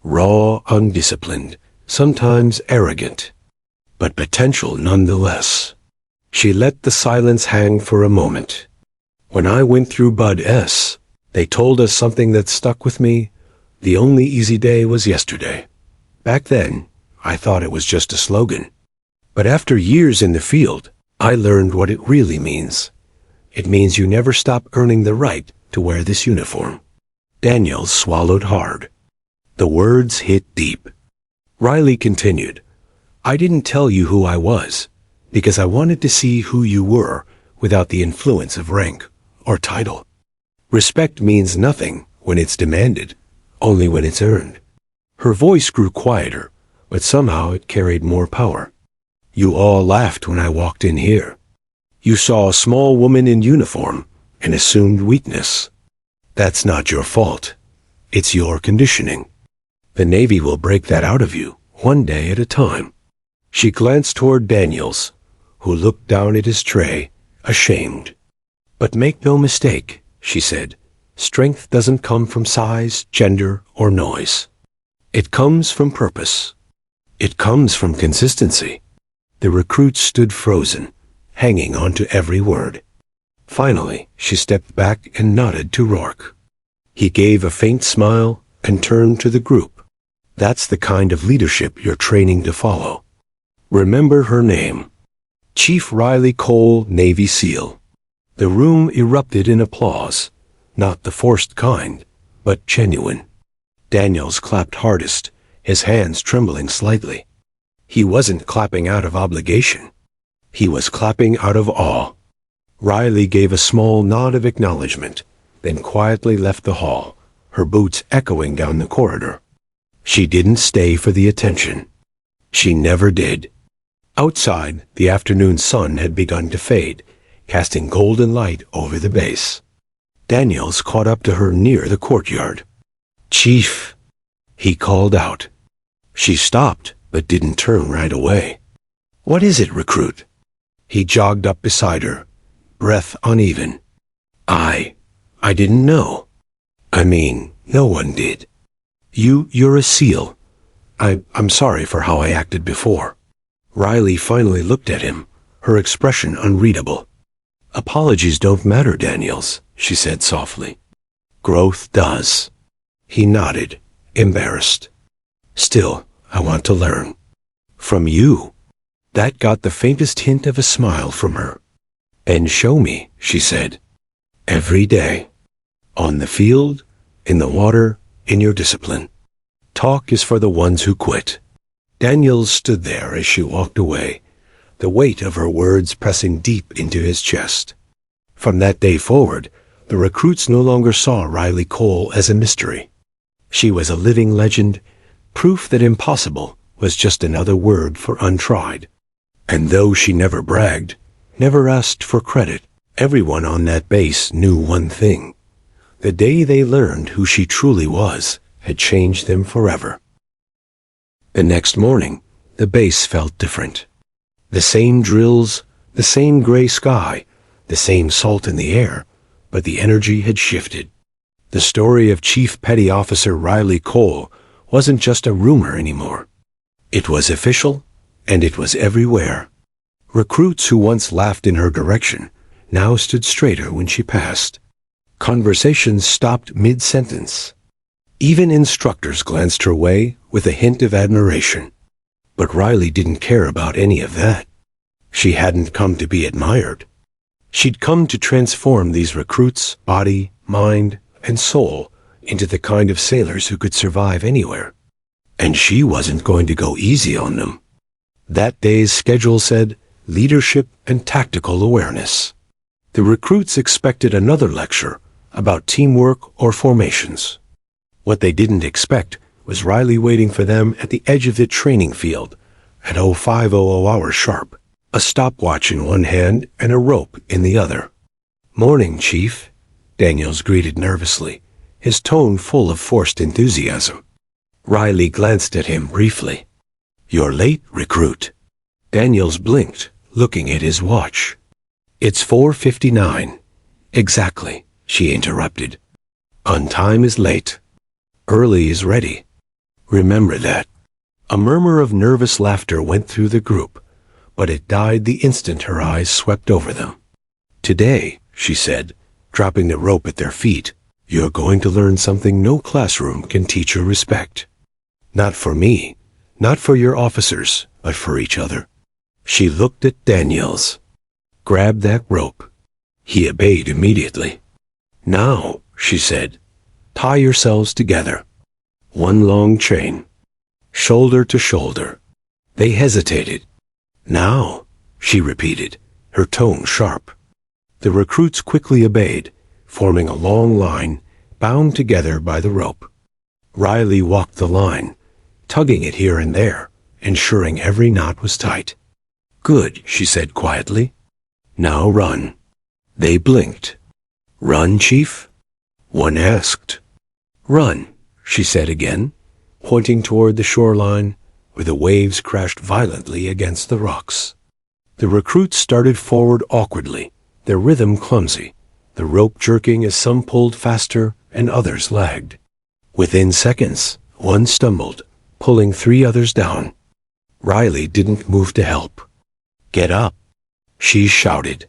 Raw, undisciplined, sometimes arrogant, but potential nonetheless. She let the silence hang for a moment. When I went through Bud S, they told us something that stuck with me. The only easy day was yesterday. Back then, I thought it was just a slogan. But after years in the field, I learned what it really means. It means you never stop earning the right to wear this uniform. Daniel swallowed hard. The words hit deep. Riley continued, I didn't tell you who I was, because I wanted to see who you were without the influence of rank or title. Respect means nothing when it's demanded, only when it's earned. Her voice grew quieter, but somehow it carried more power. You all laughed when I walked in here. You saw a small woman in uniform and assumed weakness. That's not your fault. It's your conditioning. The Navy will break that out of you, one day at a time. She glanced toward Daniels, who looked down at his tray, ashamed. But make no mistake, she said, strength doesn't come from size, gender, or noise. It comes from purpose. It comes from consistency. The recruit stood frozen, hanging on to every word. Finally, she stepped back and nodded to Rourke. He gave a faint smile and turned to the group. That's the kind of leadership you're training to follow. Remember her name. Chief Riley Cole, Navy SEAL. The room erupted in applause, not the forced kind, but genuine. Daniels clapped hardest, his hands trembling slightly. He wasn't clapping out of obligation. He was clapping out of awe. Riley gave a small nod of acknowledgement, then quietly left the hall, her boots echoing down the corridor. She didn't stay for the attention. She never did. Outside, the afternoon sun had begun to fade, casting golden light over the base. Daniels caught up to her near the courtyard. Chief, he called out. She stopped, but didn't turn right away. What is it, recruit? He jogged up beside her, breath uneven. I didn't know. I mean, no one did. You're a SEAL. I'm sorry for how I acted before. Riley finally looked at him, her expression unreadable. Apologies don't matter, Daniels, she said softly. Growth does. He nodded, embarrassed. Still, I want to learn. From you. That got the faintest hint of a smile from her. And show me, she said. Every day. On the field, in the water, in your discipline. Talk is for the ones who quit. Daniels stood there as she walked away, the weight of her words pressing deep into his chest. From that day forward, the recruits no longer saw Riley Cole as a mystery. She was a living legend, proof that impossible was just another word for untried. And though she never bragged, never asked for credit, everyone on that base knew one thing. The day they learned who she truly was had changed them forever. The next morning, the base felt different. The same drills, the same gray sky, the same salt in the air, but the energy had shifted. The story of Chief Petty Officer Riley Cole wasn't just a rumor anymore. It was official, and it was everywhere. Recruits who once laughed in her direction now stood straighter when she passed. Conversations stopped mid-sentence. Even instructors glanced her way with a hint of admiration. But Riley didn't care about any of that. She hadn't come to be admired. She'd come to transform these recruits' body, mind, and soul into the kind of sailors who could survive anywhere. And she wasn't going to go easy on them. That day's schedule said leadership and tactical awareness. The recruits expected another lecture about teamwork or formations. What they didn't expect was Riley waiting for them at the edge of the training field at 0500 hours sharp, a stopwatch in one hand and a rope in the other. Morning, Chief, Daniels greeted nervously, his tone full of forced enthusiasm. Riley glanced at him briefly. You're late, recruit. Daniels blinked, looking at his watch. It's 4:59. Exactly, she interrupted. On time is late. Early is ready. Remember that. A murmur of nervous laughter went through the group, but it died the instant her eyes swept over them. Today, she said, dropping the rope at their feet, you're going to learn something no classroom can teach or respect. Not for me, not for your officers, but for each other. She looked at Daniels. Grab that rope. He obeyed immediately. Now, she said, tie yourselves together. One long chain. shoulder to shoulder. They hesitated. Now, she repeated, her tone sharp. The recruits quickly obeyed, forming a long line, bound together by the rope. Riley walked the line, tugging it here and there, ensuring every knot was tight. Good, she said quietly. Now run. They blinked. Run, Chief? One asked. Run, she said again, pointing toward the shoreline, where the waves crashed violently against the rocks. The recruits started forward awkwardly, their rhythm clumsy, the rope jerking as some pulled faster and others lagged. Within seconds, one stumbled, pulling 3 others down. Riley didn't move to help. Get up, she shouted.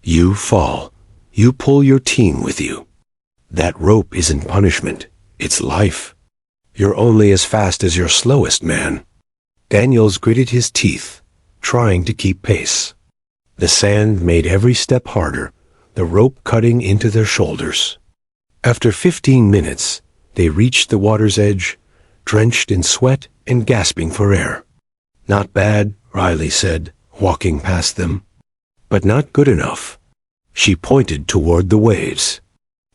You fall. You pull your team with you. That rope isn't punishment, it's life. You're only as fast as your slowest man. Daniels gritted his teeth, trying to keep pace. The sand made every step harder, the rope cutting into their shoulders. After 15 minutes, they reached the water's edge, drenched in sweat and gasping for air. Not bad, Riley said, walking past them. But not good enough. She pointed toward the waves.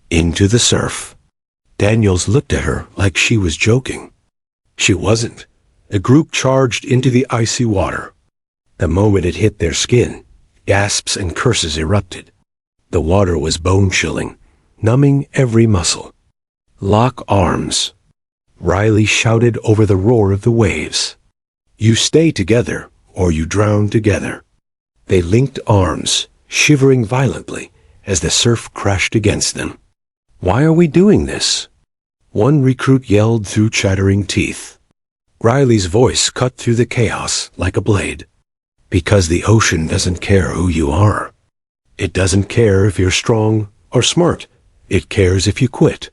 Into the surf. Daniels looked at her like she was joking. She wasn't. The group charged into the icy water. The moment it hit their skin, gasps and curses erupted. The water was bone-chilling, numbing every muscle. Lock arms. Riley shouted over the roar of the waves. You stay together, or you drown together. They linked arms, shivering violently as the surf crashed against them. Why are we doing this? One recruit yelled through chattering teeth. Riley's voice cut through the chaos like a blade. Because the ocean doesn't care who you are. It doesn't care if you're strong or smart. It cares if you quit.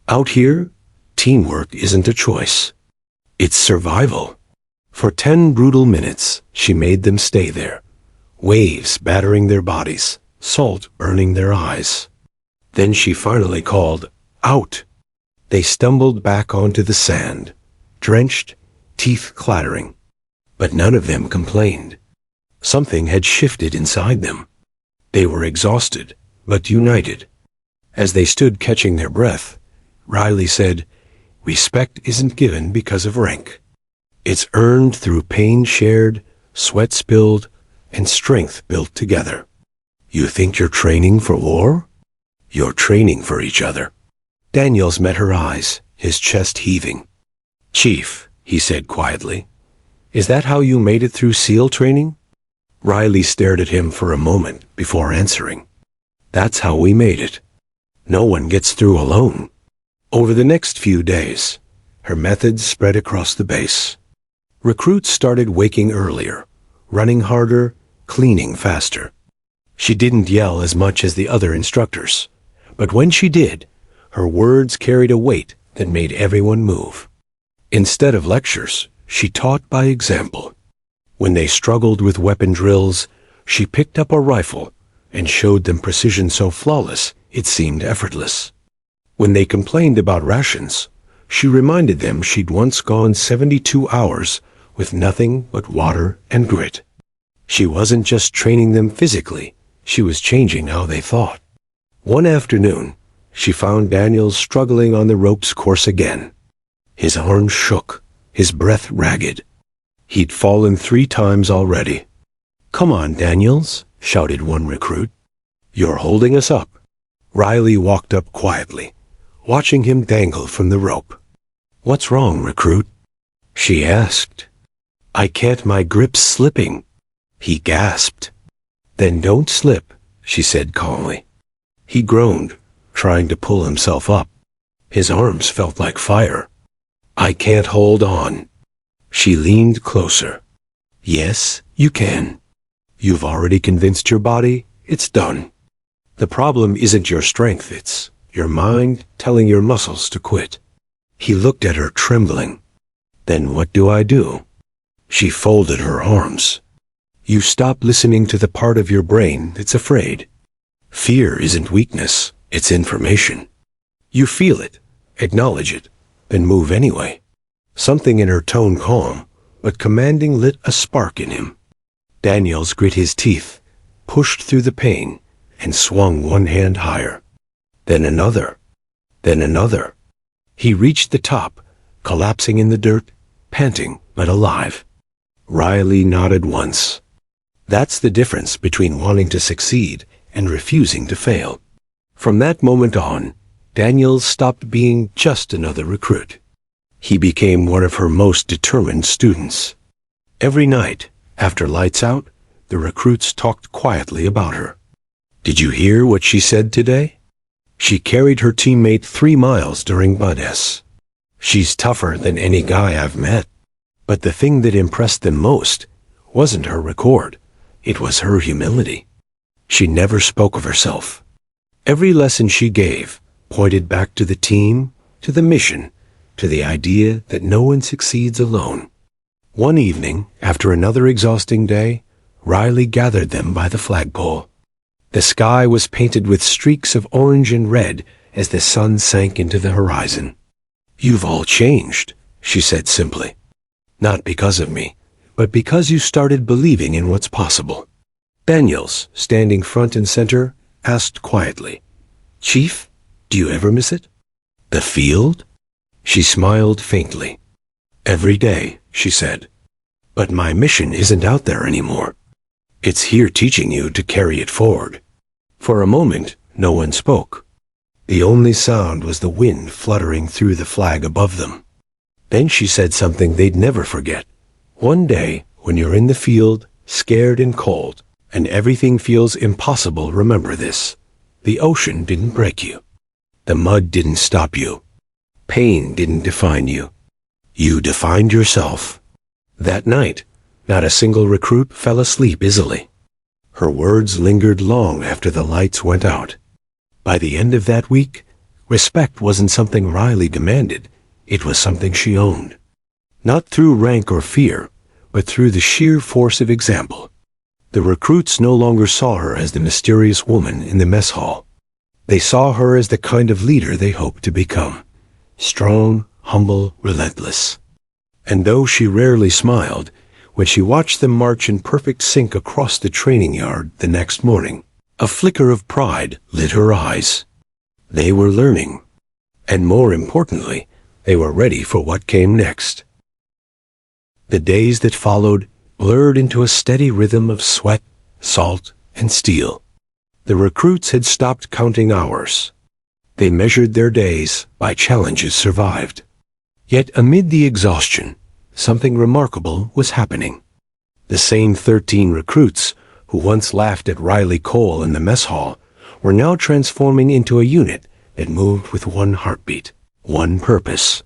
Out here, teamwork isn't a choice. It's survival. For 10 brutal minutes, she made them stay there. Waves battering their bodies, salt burning their eyes. Then she finally called, out. They stumbled back onto the sand, drenched, teeth clattering. But none of them complained. Something had shifted inside them. They were exhausted, but united. As they stood catching their breath, Riley said, respect isn't given because of rank. It's earned through pain shared, sweat spilled, and strength built together. You think you're training for war? You're training for each other. Daniels met her eyes, his chest heaving. Chief, he said quietly, is that how you made it through SEAL training? Riley stared at him for a moment before answering. That's how we made it. No one gets through alone. Over the next few days, her methods spread across the base. Recruits started waking earlier, running harder, cleaning faster. She didn't yell as much as the other instructors, but when she did, her words carried a weight that made everyone move. Instead of lectures, she taught by example. When they struggled with weapon drills, she picked up a rifle and showed them precision so flawless it seemed effortless. When they complained about rations, she reminded them she'd once gone 72 hours with nothing but water and grit. She wasn't just training them physically, she was changing how they thought. One afternoon, she found Daniels struggling on the ropes course again. His arms shook, his breath ragged. He'd fallen 3 times already. Come on, Daniels, shouted one recruit. You're holding us up. Riley walked up quietly, watching him dangle from the rope. What's wrong, recruit? She asked. I can't, my grip's slipping. He gasped. Then don't slip, she said calmly. He groaned, trying to pull himself up. His arms felt like fire. I can't hold on. She leaned closer. Yes, you can. You've already convinced your body, it's done. The problem isn't your strength, it's your mind telling your muscles to quit. He looked at her trembling. Then what do I do? She folded her arms. You stop listening to the part of your brain that's afraid. Fear isn't weakness, it's information. You feel it, acknowledge it, then move anyway. Something in her tone, calm but commanding, lit a spark in him. Daniels grit his teeth, pushed through the pain, and swung one hand higher. Then another. Then another. He reached the top, collapsing in the dirt, panting but alive. Riley nodded once. That's the difference between wanting to succeed and refusing to fail. From that moment on, Daniels stopped being just another recruit. He became one of her most determined students. Every night, after lights out, the recruits talked quietly about her. Did you hear what she said today? She carried her teammate 3 miles during Bud S. She's tougher than any guy I've met. But the thing that impressed them most wasn't her record. It was her humility. She never spoke of herself. Every lesson she gave pointed back to the team, to the mission, to the idea that no one succeeds alone. One evening, after another exhausting day, Riley gathered them by the flagpole. The sky was painted with streaks of orange and red as the sun sank into the horizon. "You've all changed," she said simply. "Not because of me, but because you started believing in what's possible." Daniels, standing front and center, asked quietly, "Chief, do you ever miss it?" "The field?" She smiled faintly. "Every day," she said. "But my mission isn't out there anymore. It's here teaching you to carry it forward." For a moment, no one spoke. The only sound was the wind fluttering through the flag above them. Then she said something they'd never forget. "One day, when you're in the field, scared and cold, and everything feels impossible, remember this. The ocean didn't break you. The mud didn't stop you. Pain didn't define you. You defined yourself." That night, not a single recruit fell asleep easily. Her words lingered long after the lights went out. By the end of that week, respect wasn't something Riley demanded. It was something she owned. Not through rank or fear, but through the sheer force of example. The recruits no longer saw her as the mysterious woman in the mess hall. They saw her as the kind of leader they hoped to become. Strong, humble, relentless. And though she rarely smiled, when she watched them march in perfect sync across the training yard the next morning, a flicker of pride lit her eyes. They were learning. And more importantly, they were ready for what came next. The days that followed blurred into a steady rhythm of sweat, salt, and steel. The recruits had stopped counting hours. They measured their days by challenges survived. Yet amid the exhaustion, something remarkable was happening. The same 13 recruits who once laughed at Riley Cole in the mess hall were now transforming into a unit that moved with one heartbeat, one purpose.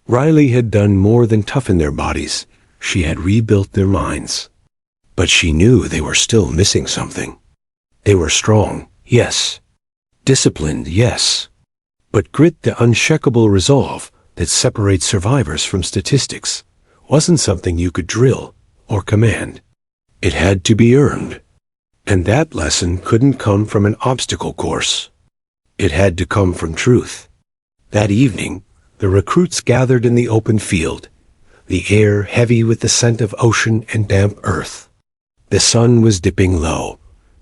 Riley had done more than toughen their bodies. She had rebuilt their minds. But she knew they were still missing something. They were strong, yes. Disciplined, yes. But grit, the unshakable resolve that separates survivors from statistics, wasn't something you could drill or command. It had to be earned. And that lesson couldn't come from an obstacle course. It had to come from truth. That evening, the recruits gathered in the open field, the air heavy with the scent of ocean and damp earth. The sun was dipping low,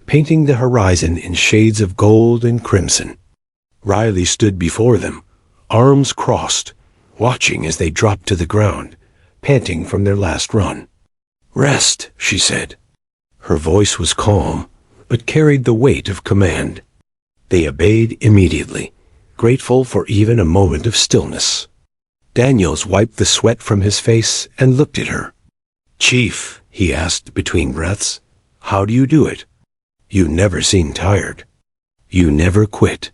painting the horizon in shades of gold and crimson. Riley stood before them, arms crossed, watching as they dropped to the ground, panting from their last run. "Rest," she said. Her voice was calm, but carried the weight of command. They obeyed immediately, grateful for even a moment of stillness. Daniels wiped the sweat from his face and looked at her. "Chief," he asked between breaths, "how do you do it? You never seem tired. You never quit."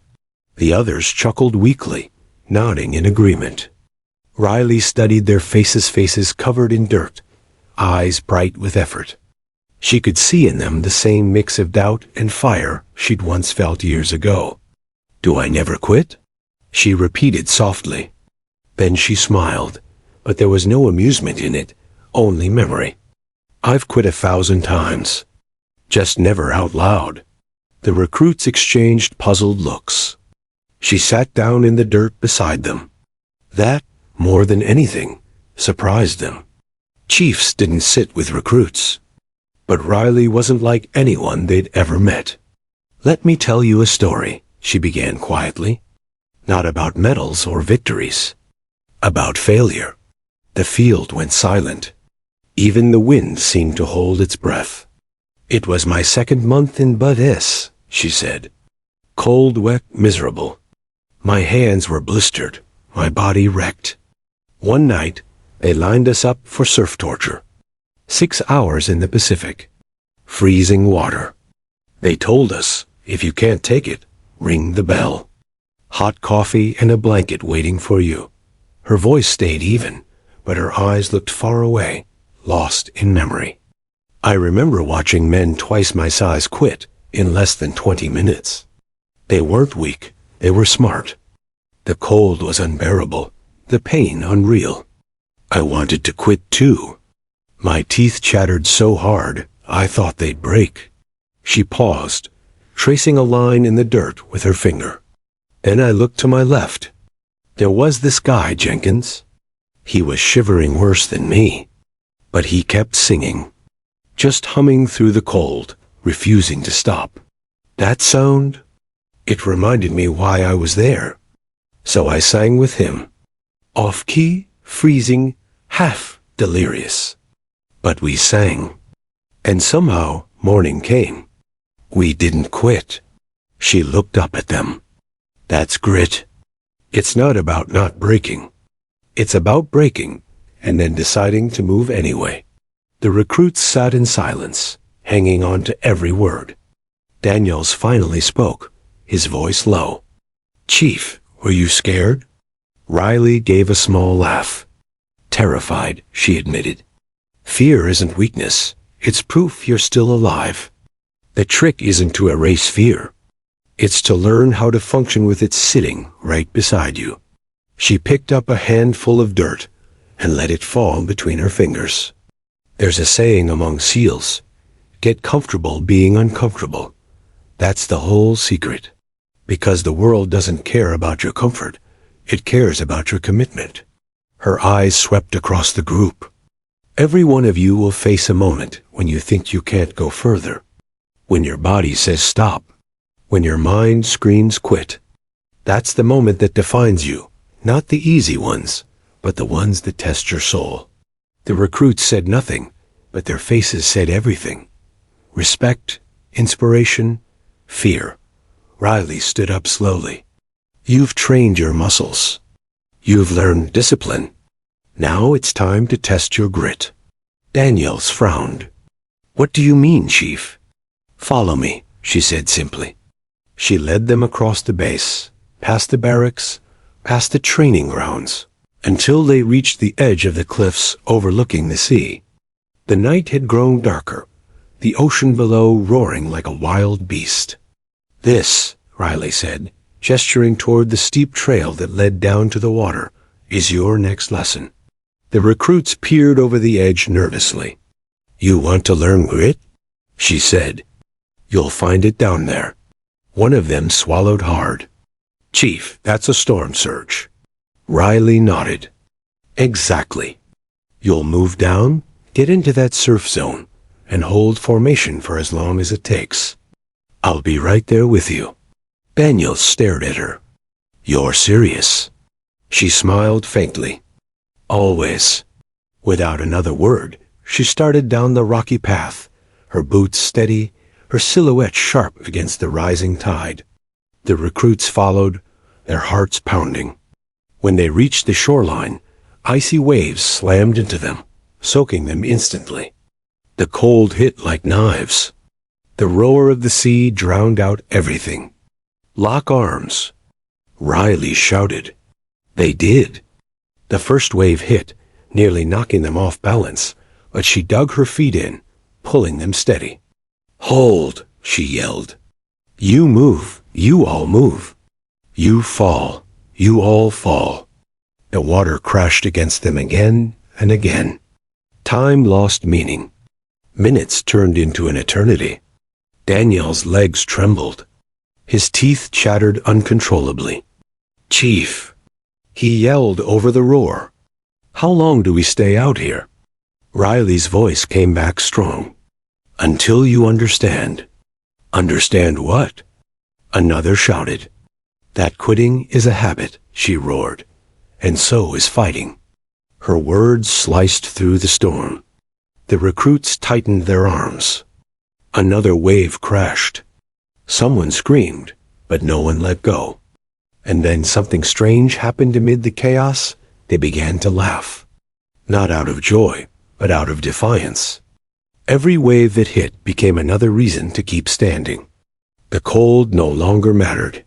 The others chuckled weakly, nodding in agreement. Riley studied their faces covered in dirt, eyes bright with effort. She could see in them the same mix of doubt and fire she'd once felt years ago. "Do I never quit?" she repeated softly. Then she smiled, but there was no amusement in it, only memory. "I've quit 1,000 times. Just never out loud." The recruits exchanged puzzled looks. She sat down in the dirt beside them. That, more than anything, surprised them. Chiefs didn't sit with recruits. But Riley wasn't like anyone they'd ever met. "Let me tell you a story," she began quietly. "Not about medals or victories. About failure." The field went silent. Even the wind seemed to hold its breath. "It was my second month in Bud S," she said. "Cold, wet, miserable. My hands were blistered, my body wrecked. One night, they lined us up for surf torture. 6 hours in the Pacific. Freezing water. They told us, if you can't take it, ring the bell. Hot coffee and a blanket waiting for you." Her voice stayed even, but her eyes looked far away, lost in memory. "I remember watching men twice my size quit in less than 20 minutes. They weren't weak, they were smart. The cold was unbearable, the pain unreal. I wanted to quit too. My teeth chattered so hard, I thought they'd break." She paused, tracing a line in the dirt with her finger. Then I looked to my left. There was this guy, Jenkins. He was shivering worse than me. But he kept singing, just humming through the cold, refusing to stop. That sound, it reminded me why I was there. So I sang with him. Off-key, freezing, half delirious. But we sang. And somehow morning came. We didn't quit. She looked up at them. That's grit. It's not about not breaking. It's about breaking and then deciding to move anyway. The recruits sat in silence, hanging on to every word. Daniels finally spoke, his voice low. "Chief, were you scared?" Riley gave a small laugh. "Terrified," she admitted. "Fear isn't weakness. It's proof you're still alive. The trick isn't to erase fear. It's to learn how to function with it sitting right beside you." She picked up a handful of dirt and let it fall between her fingers. There's a saying among SEALs, get comfortable being uncomfortable. That's the whole secret. Because the world doesn't care about your comfort. It cares about your commitment. Her eyes swept across the group. Every one of you will face a moment when you think you can't go further. When your body says stop. When your mind screams quit. That's the moment that defines you. Not the easy ones, but the ones that test your soul. The recruits said nothing, but their faces said everything. Respect, inspiration, fear. Riley stood up slowly. You've trained your muscles. You've learned discipline. Now it's time to test your grit. Daniels frowned. What do you mean, Chief? Follow me, she said simply. She led them across the base, past the barracks, past the training grounds, until they reached the edge of the cliffs overlooking the sea. The night had grown darker, the ocean below roaring like a wild beast. This, Riley said, gesturing toward the steep trail that led down to the water, is your next lesson. The recruits peered over the edge nervously. You want to learn grit? She said. You'll find it down there. One of them swallowed hard. Chief, that's a storm surge. Riley nodded. Exactly. You'll move down, get into that surf zone, and hold formation for as long as it takes. I'll be right there with you. Daniel stared at her. You're serious? She smiled faintly. Always. Without another word, she started down the rocky path, her boots steady, her silhouette sharp against the rising tide. The recruits followed, their hearts pounding. When they reached the shoreline, icy waves slammed into them, soaking them instantly. The cold hit like knives. The roar of the sea drowned out everything. Lock arms. Riley shouted. They did. The first wave hit, nearly knocking them off balance, but she dug her feet in, pulling them steady. Hold, she yelled. You move, you all move. You fall, you all fall. The water crashed against them again and again. Time lost meaning. Minutes turned into an eternity. Daniel's legs trembled. His teeth chattered uncontrollably. Chief! He yelled over the roar. How long do we stay out here? Riley's voice came back strong. Until you understand. Understand what? Another shouted. That quitting is a habit, she roared. And so is fighting. Her words sliced through the storm. The recruits tightened their arms. Another wave crashed. Someone screamed, but no one let go. And then something strange happened amid the chaos. They began to laugh. Not out of joy, but out of defiance. Every wave that hit became another reason to keep standing. The cold no longer mattered.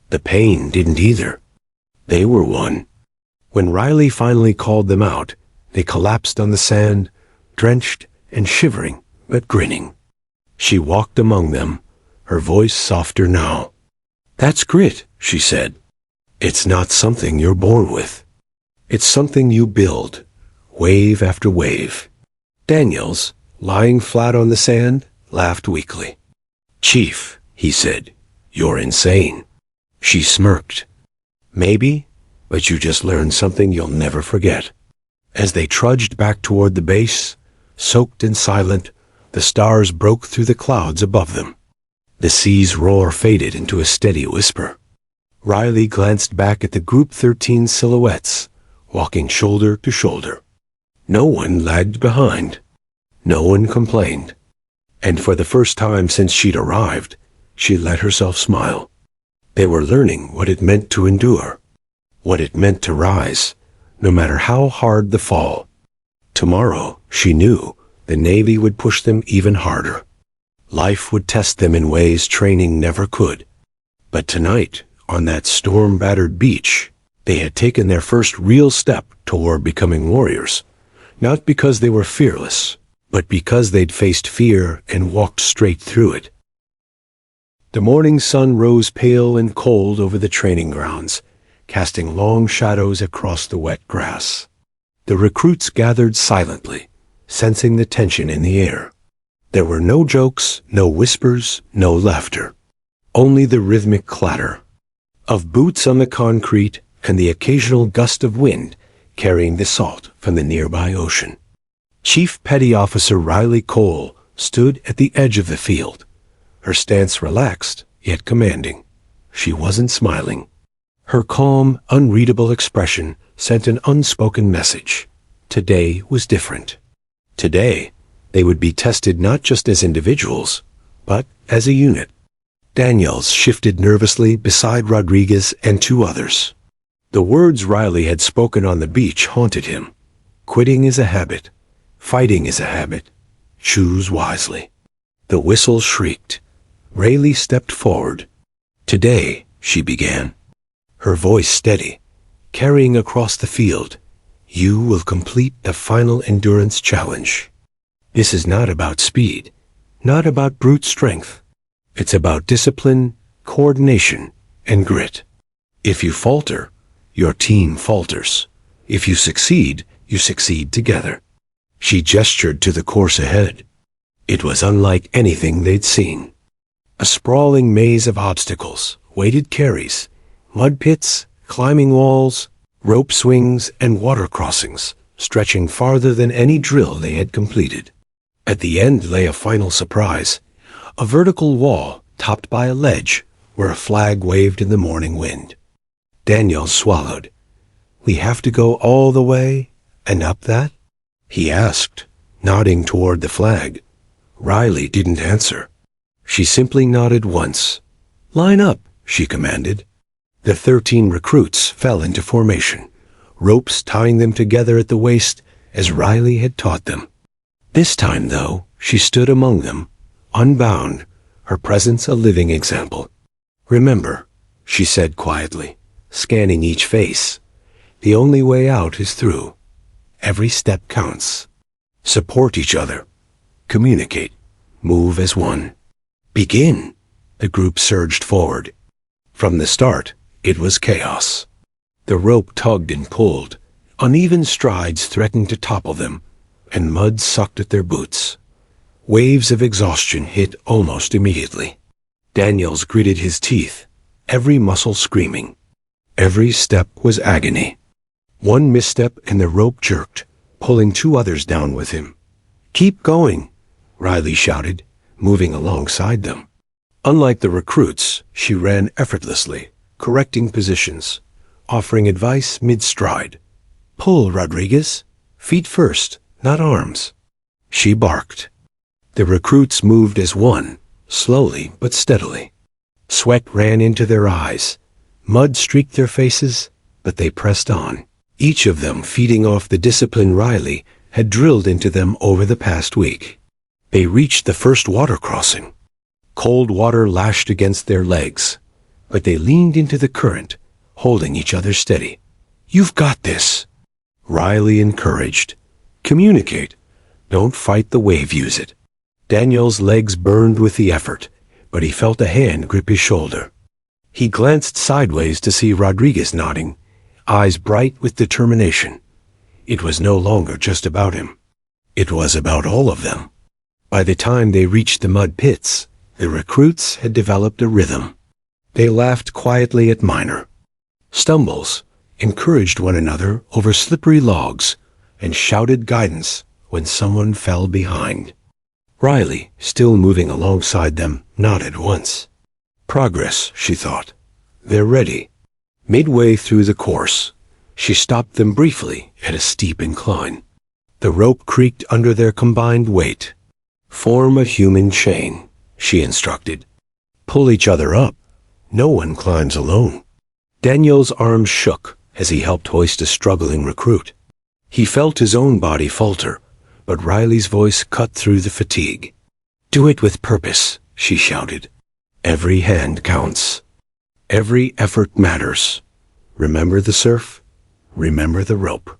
The pain didn't either. They were one. When Riley finally called them out, they collapsed on the sand, drenched and shivering, but grinning. She walked among them, her voice softer now. That's grit, she said. It's not something you're born with. It's something you build, wave after wave. Daniels, lying flat on the sand, laughed weakly. Chief, he said, you're insane. She smirked. Maybe, but you just learned something you'll never forget. As they trudged back toward the base, soaked and silent, the stars broke through the clouds above them. The sea's roar faded into a steady whisper. Riley glanced back at the Group 13 silhouettes, walking shoulder to shoulder. No one lagged behind. No one complained. And for the first time since she'd arrived, she let herself smile. They were learning what it meant to endure, what it meant to rise, no matter how hard the fall. Tomorrow, she knew, the Navy would push them even harder. Life would test them in ways training never could. But tonight, on that storm-battered beach, they had taken their first real step toward becoming warriors, not because they were fearless, but because they'd faced fear and walked straight through it. The morning sun rose pale and cold over the training grounds, casting long shadows across the wet grass. The recruits gathered silently, sensing the tension in the air. There were no jokes, no whispers, no laughter. Only the rhythmic clatter of boots on the concrete and the occasional gust of wind carrying the salt from the nearby ocean. Chief Petty Officer Riley Cole stood at the edge of the field, her stance relaxed yet commanding. She wasn't smiling. Her calm, unreadable expression sent an unspoken message. Today was different. Today, they would be tested not just as individuals, but as a unit. Daniels shifted nervously beside Rodriguez and two others. The words Riley had spoken on the beach haunted him. Quitting is a habit. Fighting is a habit. Choose wisely. The whistle shrieked. Rayleigh stepped forward. Today, she began, her voice steady, carrying across the field, you will complete the final endurance challenge. This is not about speed, not about brute strength. It's about discipline, coordination, and grit. If you falter, your team falters. If you succeed together. She gestured to the course ahead. It was unlike anything they'd seen. A sprawling maze of obstacles, weighted carries, mud pits, climbing walls, rope swings, and water crossings, stretching farther than any drill they had completed. At the end lay a final surprise, a vertical wall topped by a ledge where a flag waved in the morning wind. Daniel swallowed. We have to go all the way and up that? He asked, nodding toward the flag. Riley didn't answer. She simply nodded once. Line up, she commanded. The 13 recruits fell into formation, ropes tying them together at the waist as Riley had taught them. This time, though, she stood among them, unbound, her presence a living example. Remember, she said quietly, scanning each face, the only way out is through. Every step counts. Support each other. Communicate. Move as one. Begin. The group surged forward. From the start, it was chaos. The rope tugged and pulled. Uneven strides threatened to topple them, and mud sucked at their boots. Waves of exhaustion hit almost immediately. Daniels gritted his teeth, every muscle screaming. Every step was agony. One misstep and the rope jerked, pulling two others down with him. "Keep going," Riley shouted, moving alongside them. Unlike the recruits, she ran effortlessly, correcting positions, offering advice mid-stride. "Pull, Rodriguez. Feet first, not arms." She barked. The recruits moved as one, slowly but steadily. Sweat ran into their eyes. Mud streaked their faces, but they pressed on, each of them feeding off the discipline Riley had drilled into them over the past week. They reached the first water crossing. Cold water lashed against their legs, but they leaned into the current, holding each other steady. "You've got this," Riley encouraged. "Communicate. Don't fight the wave, use it." Daniel's legs burned with the effort, but he felt a hand grip his shoulder. He glanced sideways to see Rodriguez nodding, eyes bright with determination. It was no longer just about him. It was about all of them. By the time they reached the mud pits, the recruits had developed a rhythm. They laughed quietly at minor stumbles, encouraged one another over slippery logs, and shouted guidance when someone fell behind. Riley, still moving alongside them, nodded once. Progress, she thought. They're ready. Midway through the course, she stopped them briefly at a steep incline. The rope creaked under their combined weight. "Form a human chain," she instructed. "Pull each other up. No one climbs alone." Daniel's arms shook as he helped hoist a struggling recruit. He felt his own body falter, but Riley's voice cut through the fatigue. "Do it with purpose," she shouted. "Every hand counts. Every effort matters. Remember the surf. Remember the rope.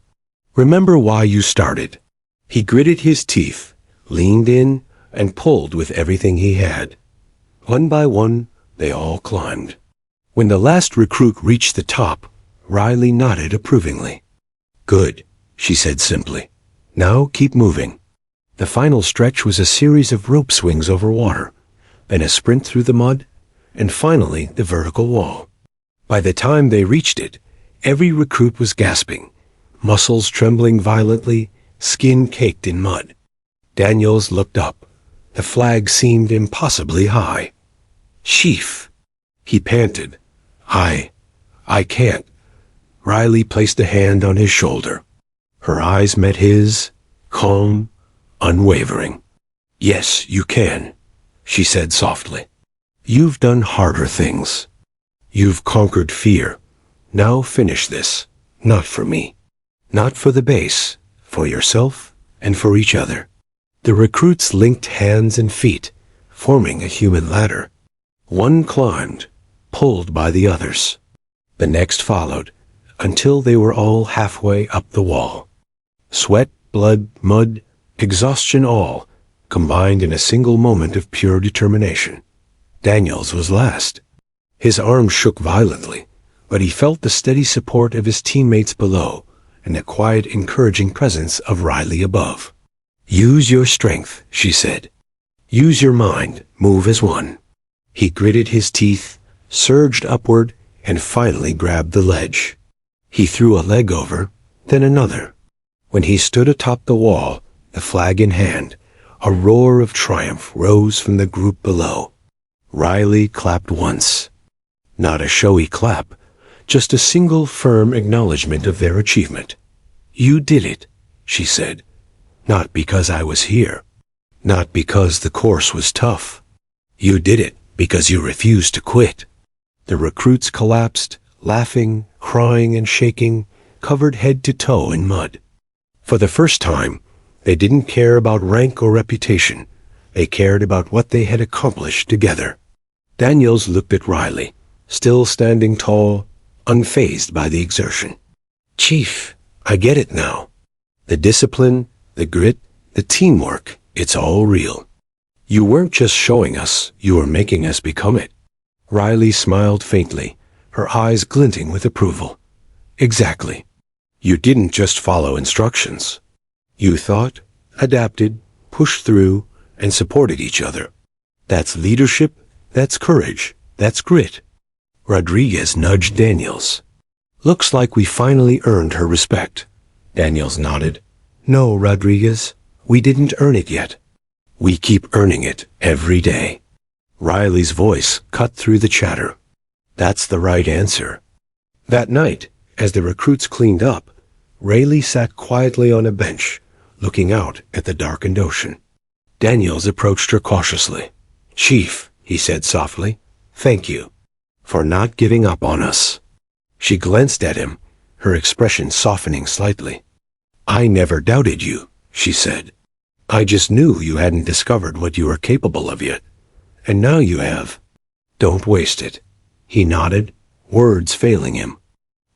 Remember why you started." He gritted his teeth, leaned in, and pulled with everything he had. One by one, they all climbed. When the last recruit reached the top, Riley nodded approvingly. "Good," she said simply. "Now keep moving." The final stretch was a series of rope swings over water, then a sprint through the mud, and finally the vertical wall. By the time they reached it, every recruit was gasping, muscles trembling violently, skin caked in mud. Daniels looked up. The flag seemed impossibly high. "Chief," he panted. I can't." Riley placed a hand on his shoulder. Her eyes met his, calm, unwavering. "Yes, you can," she said softly. "You've done harder things. You've conquered fear. Now finish this, not for me. Not for the base, for yourself and for each other." The recruits linked hands and feet, forming a human ladder. One climbed, pulled by the others. The next followed, until they were all halfway up the wall. Sweat, blood, mud, exhaustion all, combined in a single moment of pure determination. Daniels was last. His arms shook violently, but he felt the steady support of his teammates below and the quiet, encouraging presence of Riley above. "Use your strength," she said. "Use your mind, move as one." He gritted his teeth, surged upward, and finally grabbed the ledge. He threw a leg over, then another. When he stood atop the wall, the flag in hand, a roar of triumph rose from the group below. Riley clapped once. Not a showy clap, just a single firm acknowledgement of their achievement. "You did it," she said. "Not because I was here. Not because the course was tough. You did it because you refused to quit." The recruits collapsed, laughing, crying, and shaking, covered head to toe in mud. For the first time, they didn't care about rank or reputation. They cared about what they had accomplished together. Daniels looked at Riley, still standing tall, unfazed by the exertion. "Chief, I get it now. The discipline, the grit, the teamwork, it's all real. You weren't just showing us, you were making us become it." Riley smiled faintly, her eyes glinting with approval. "Exactly. You didn't just follow instructions. You thought, adapted, pushed through, and supported each other. That's leadership, that's courage, that's grit." Rodriguez nudged Daniels. Looks like we finally earned her respect. Daniels nodded. No, Rodriguez, we didn't earn it yet. We keep earning it every day. Riley's voice cut through the chatter. That's the right answer. That night, as the recruits cleaned up, Rayleigh sat quietly on a bench, looking out at the darkened ocean. Daniels approached her cautiously. Chief, he said softly, thank you for not giving up on us. She glanced at him, her expression softening slightly. I never doubted you, she said. I just knew you hadn't discovered what you were capable of yet. And now you have. Don't waste it. He nodded, words failing him.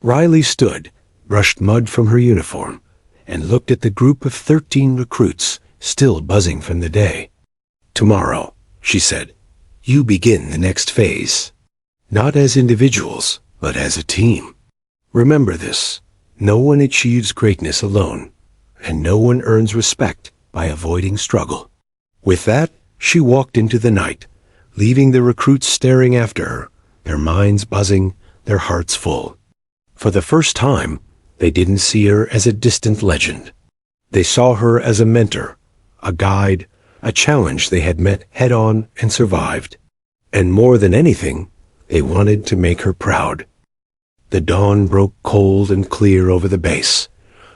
Riley stood, brushed mud from her uniform, and looked at the group of 13 recruits still buzzing from the day. Tomorrow, she said, you begin the next phase. Not as individuals, but as a team. Remember this. No one achieves greatness alone, and no one earns respect by avoiding struggle. With that, she walked into the night, leaving the recruits staring after her, their minds buzzing, their hearts full. For the first time, they didn't see her as a distant legend. They saw her as a mentor, a guide, a challenge they had met head-on and survived. And more than anything, they wanted to make her proud. The dawn broke cold and clear over the base,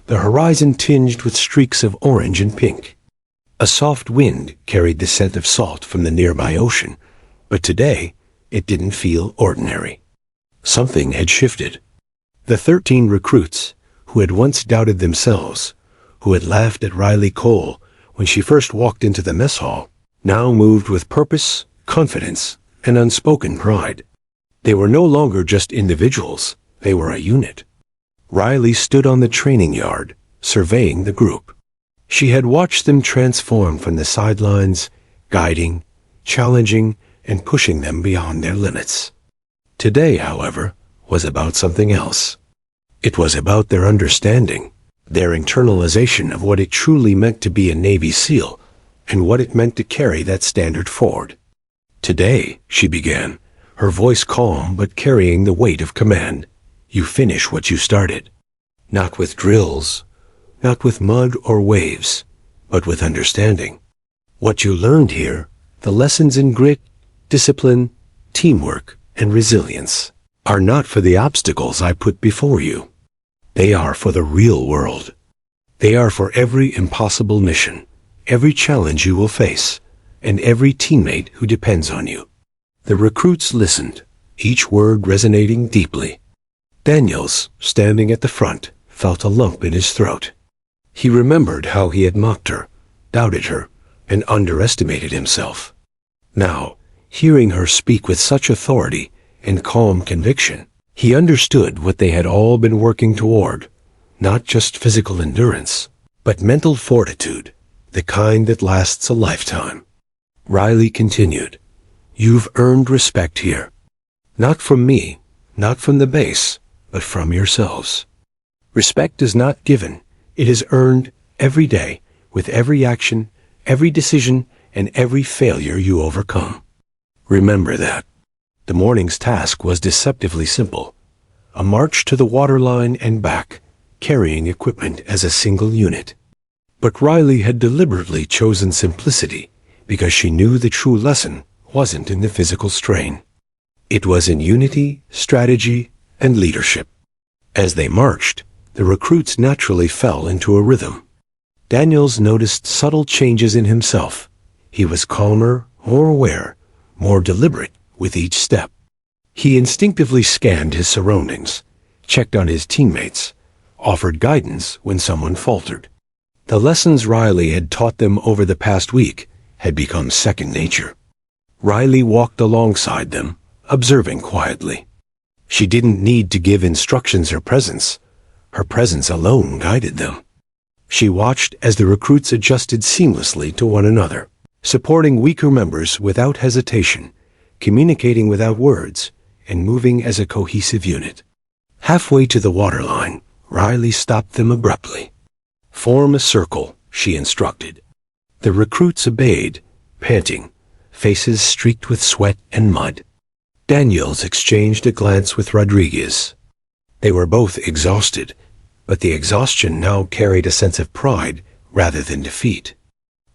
the horizon tinged with streaks of orange and pink. A soft wind carried the scent of salt from the nearby ocean, but today it didn't feel ordinary. Something had shifted. The 13 recruits, who had once doubted themselves, who had laughed at Riley Cole when she first walked into the mess hall, now moved with purpose, confidence, and unspoken pride. They were no longer just individuals, they were a unit. Riley stood on the training yard, surveying the group. She had watched them transform from the sidelines, guiding, challenging, and pushing them beyond their limits. Today, however, was about something else. It was about their understanding, their internalization of what it truly meant to be a Navy SEAL, and what it meant to carry that standard forward. Today, she began, her voice calm but carrying the weight of command. You finish what you started. Not with drills, not with mud or waves, but with understanding. What you learned here, the lessons in grit, discipline, teamwork, and resilience, are not for the obstacles I put before you. They are for the real world. They are for every impossible mission, every challenge you will face, and every teammate who depends on you. The recruits listened, each word resonating deeply. Daniels, standing at the front, felt a lump in his throat. He remembered how he had mocked her, doubted her, and underestimated himself. Now, hearing her speak with such authority and calm conviction, he understood what they had all been working toward, not just physical endurance, but mental fortitude, the kind that lasts a lifetime. Riley continued, You've earned respect here. Not from me, not from the base, but from yourselves. Respect is not given. It is earned every day, with every action, every decision, and every failure you overcome. Remember that. The morning's task was deceptively simple. A march to the waterline and back, carrying equipment as a single unit. But Riley had deliberately chosen simplicity because she knew the true lesson wasn't in the physical strain. It was in unity, strategy, and leadership. As they marched, the recruits naturally fell into a rhythm. Daniels noticed subtle changes in himself. He was calmer, more aware, more deliberate with each step. He instinctively scanned his surroundings, checked on his teammates, offered guidance when someone faltered. The lessons Riley had taught them over the past week had become second nature. Riley walked alongside them, observing quietly. She didn't need to give instructions or presence. Her presence alone guided them. She watched as the recruits adjusted seamlessly to one another, supporting weaker members without hesitation, communicating without words, and moving as a cohesive unit. Halfway to the waterline, Riley stopped them abruptly. Form a circle, she instructed. The recruits obeyed, panting, faces streaked with sweat and mud. Daniels exchanged a glance with Rodriguez. They were both exhausted, but the exhaustion now carried a sense of pride rather than defeat.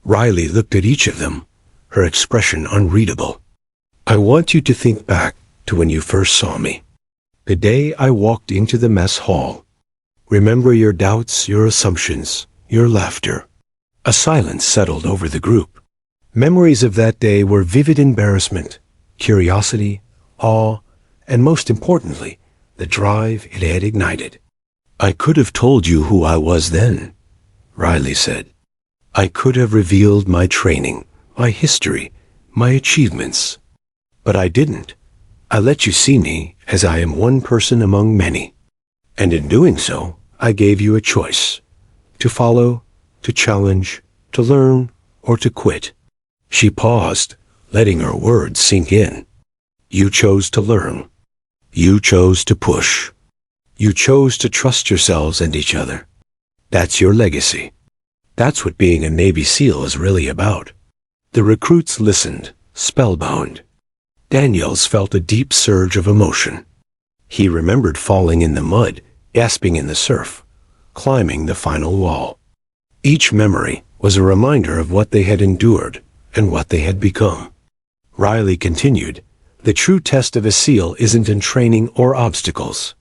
Riley looked at each of them, her expression unreadable. I want you to think back to when you first saw me. The day I walked into the mess hall. Remember your doubts, your assumptions, your laughter. A silence settled over the group. Memories of that day were vivid embarrassment, curiosity, awe, and most importantly, the drive it had ignited. I could have told you who I was then, Riley said. I could have revealed my training, my history, my achievements. But I didn't. I let you see me as I am one person among many. And in doing so, I gave you a choice. To follow, to challenge, to learn, or to quit. She paused, letting her words sink in. You chose to learn. You chose to push. You chose to trust yourselves and each other. That's your legacy. That's what being a Navy SEAL is really about. The recruits listened, spellbound. Daniels felt a deep surge of emotion. He remembered falling in the mud, gasping in the surf, climbing the final wall. Each memory was a reminder of what they had endured and what they had become. Riley continued, the true test of a SEAL isn't in training or obstacles.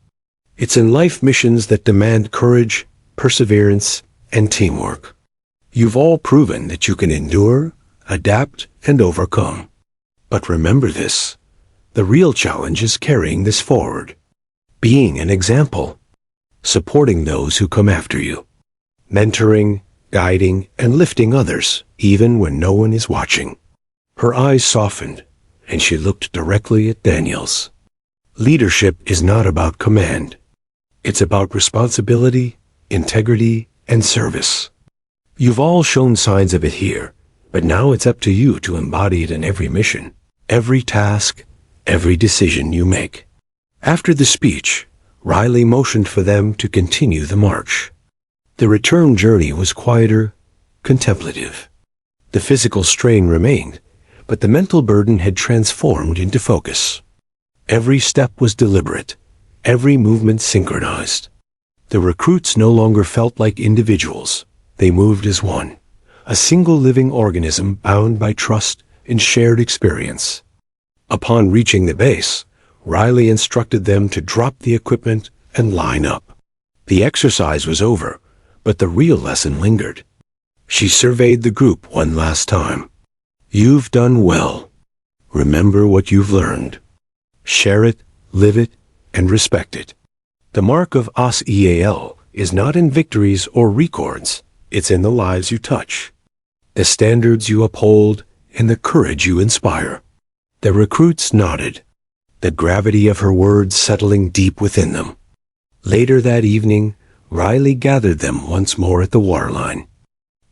It's in life missions that demand courage, perseverance, and teamwork. You've all proven that you can endure, adapt, and overcome. But remember this, the real challenge is carrying this forward. Being an example. Supporting those who come after you. Mentoring, guiding, and lifting others, even when no one is watching. Her eyes softened, and she looked directly at Daniels. Leadership is not about command. It's about responsibility, integrity, and service. You've all shown signs of it here, but now it's up to you to embody it in every mission, every task, every decision you make. After the speech, Riley motioned for them to continue the march. The return journey was quieter, contemplative. The physical strain remained, but the mental burden had transformed into focus. Every step was deliberate, every movement synchronized. The recruits no longer felt like individuals. They moved as one, a single living organism bound by trust and shared experience. Upon reaching the base, Riley instructed them to drop the equipment and line up. The exercise was over, but the real lesson lingered. She surveyed the group one last time. You've done well. Remember what you've learned. Share it, live it, and respect it. The mark of SEAL is not in victories or records. It's in the lives you touch, the standards you uphold, and the courage you inspire. The recruits nodded, the gravity of her words settling deep within them. Later that evening, Riley gathered them once more at the waterline.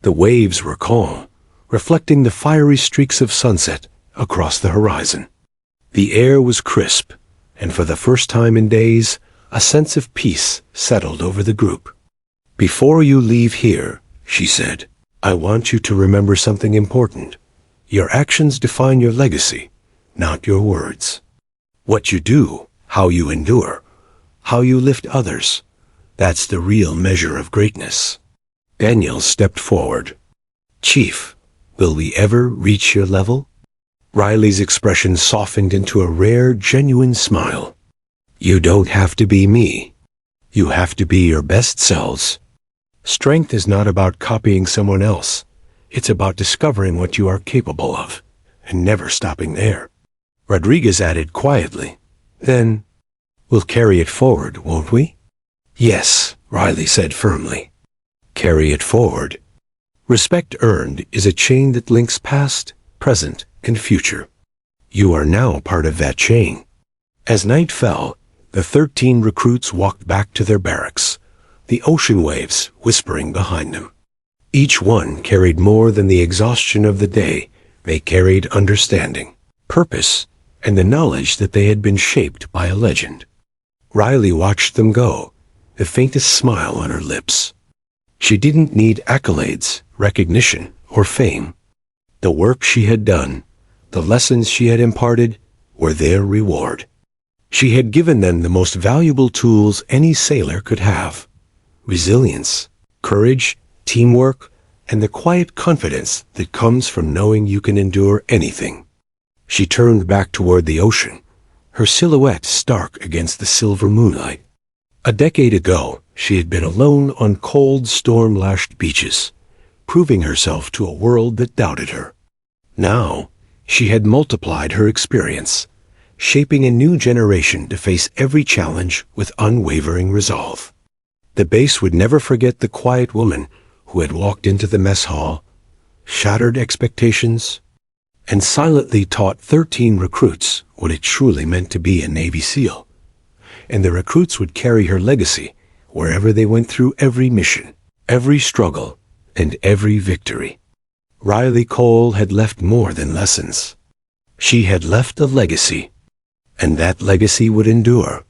The waves were calm, reflecting the fiery streaks of sunset across the horizon. The air was crisp, and for the first time in days, a sense of peace settled over the group. Before you leave here, she said, I want you to remember something important. Your actions define your legacy, not your words. What you do, how you endure, how you lift others, that's the real measure of greatness. Daniel stepped forward. Chief, will we ever reach your level? Riley's expression softened into a rare, genuine smile. You don't have to be me. You have to be your best selves. Strength is not about copying someone else. It's about discovering what you are capable of, and never stopping there. Rodriguez added quietly, then, we'll carry it forward, won't we? Yes, Riley said firmly. Carry it forward. Respect earned is a chain that links past, present, and future. You are now part of that chain. As night fell, the 13 recruits walked back to their barracks, the ocean waves whispering behind them. Each one carried more than the exhaustion of the day. They carried understanding, purpose, and the knowledge that they had been shaped by a legend. Riley watched them go, the faintest smile on her lips. She didn't need accolades, recognition, or fame. The work she had done, the lessons she had imparted, were their reward. She had given them the most valuable tools any sailor could have: resilience, courage, teamwork, and the quiet confidence that comes from knowing you can endure anything. She turned back toward the ocean, her silhouette stark against the silver moonlight. A decade ago, she had been alone on cold, storm-lashed beaches, proving herself to a world that doubted her. Now, she had multiplied her experience, shaping a new generation to face every challenge with unwavering resolve. The base would never forget the quiet woman who had walked into the mess hall, shattered expectations, and silently taught 13 recruits what it truly meant to be a Navy SEAL. And the recruits would carry her legacy wherever they went through every mission, every struggle, and every victory. Riley Cole had left more than lessons. She had left a legacy, and that legacy would endure.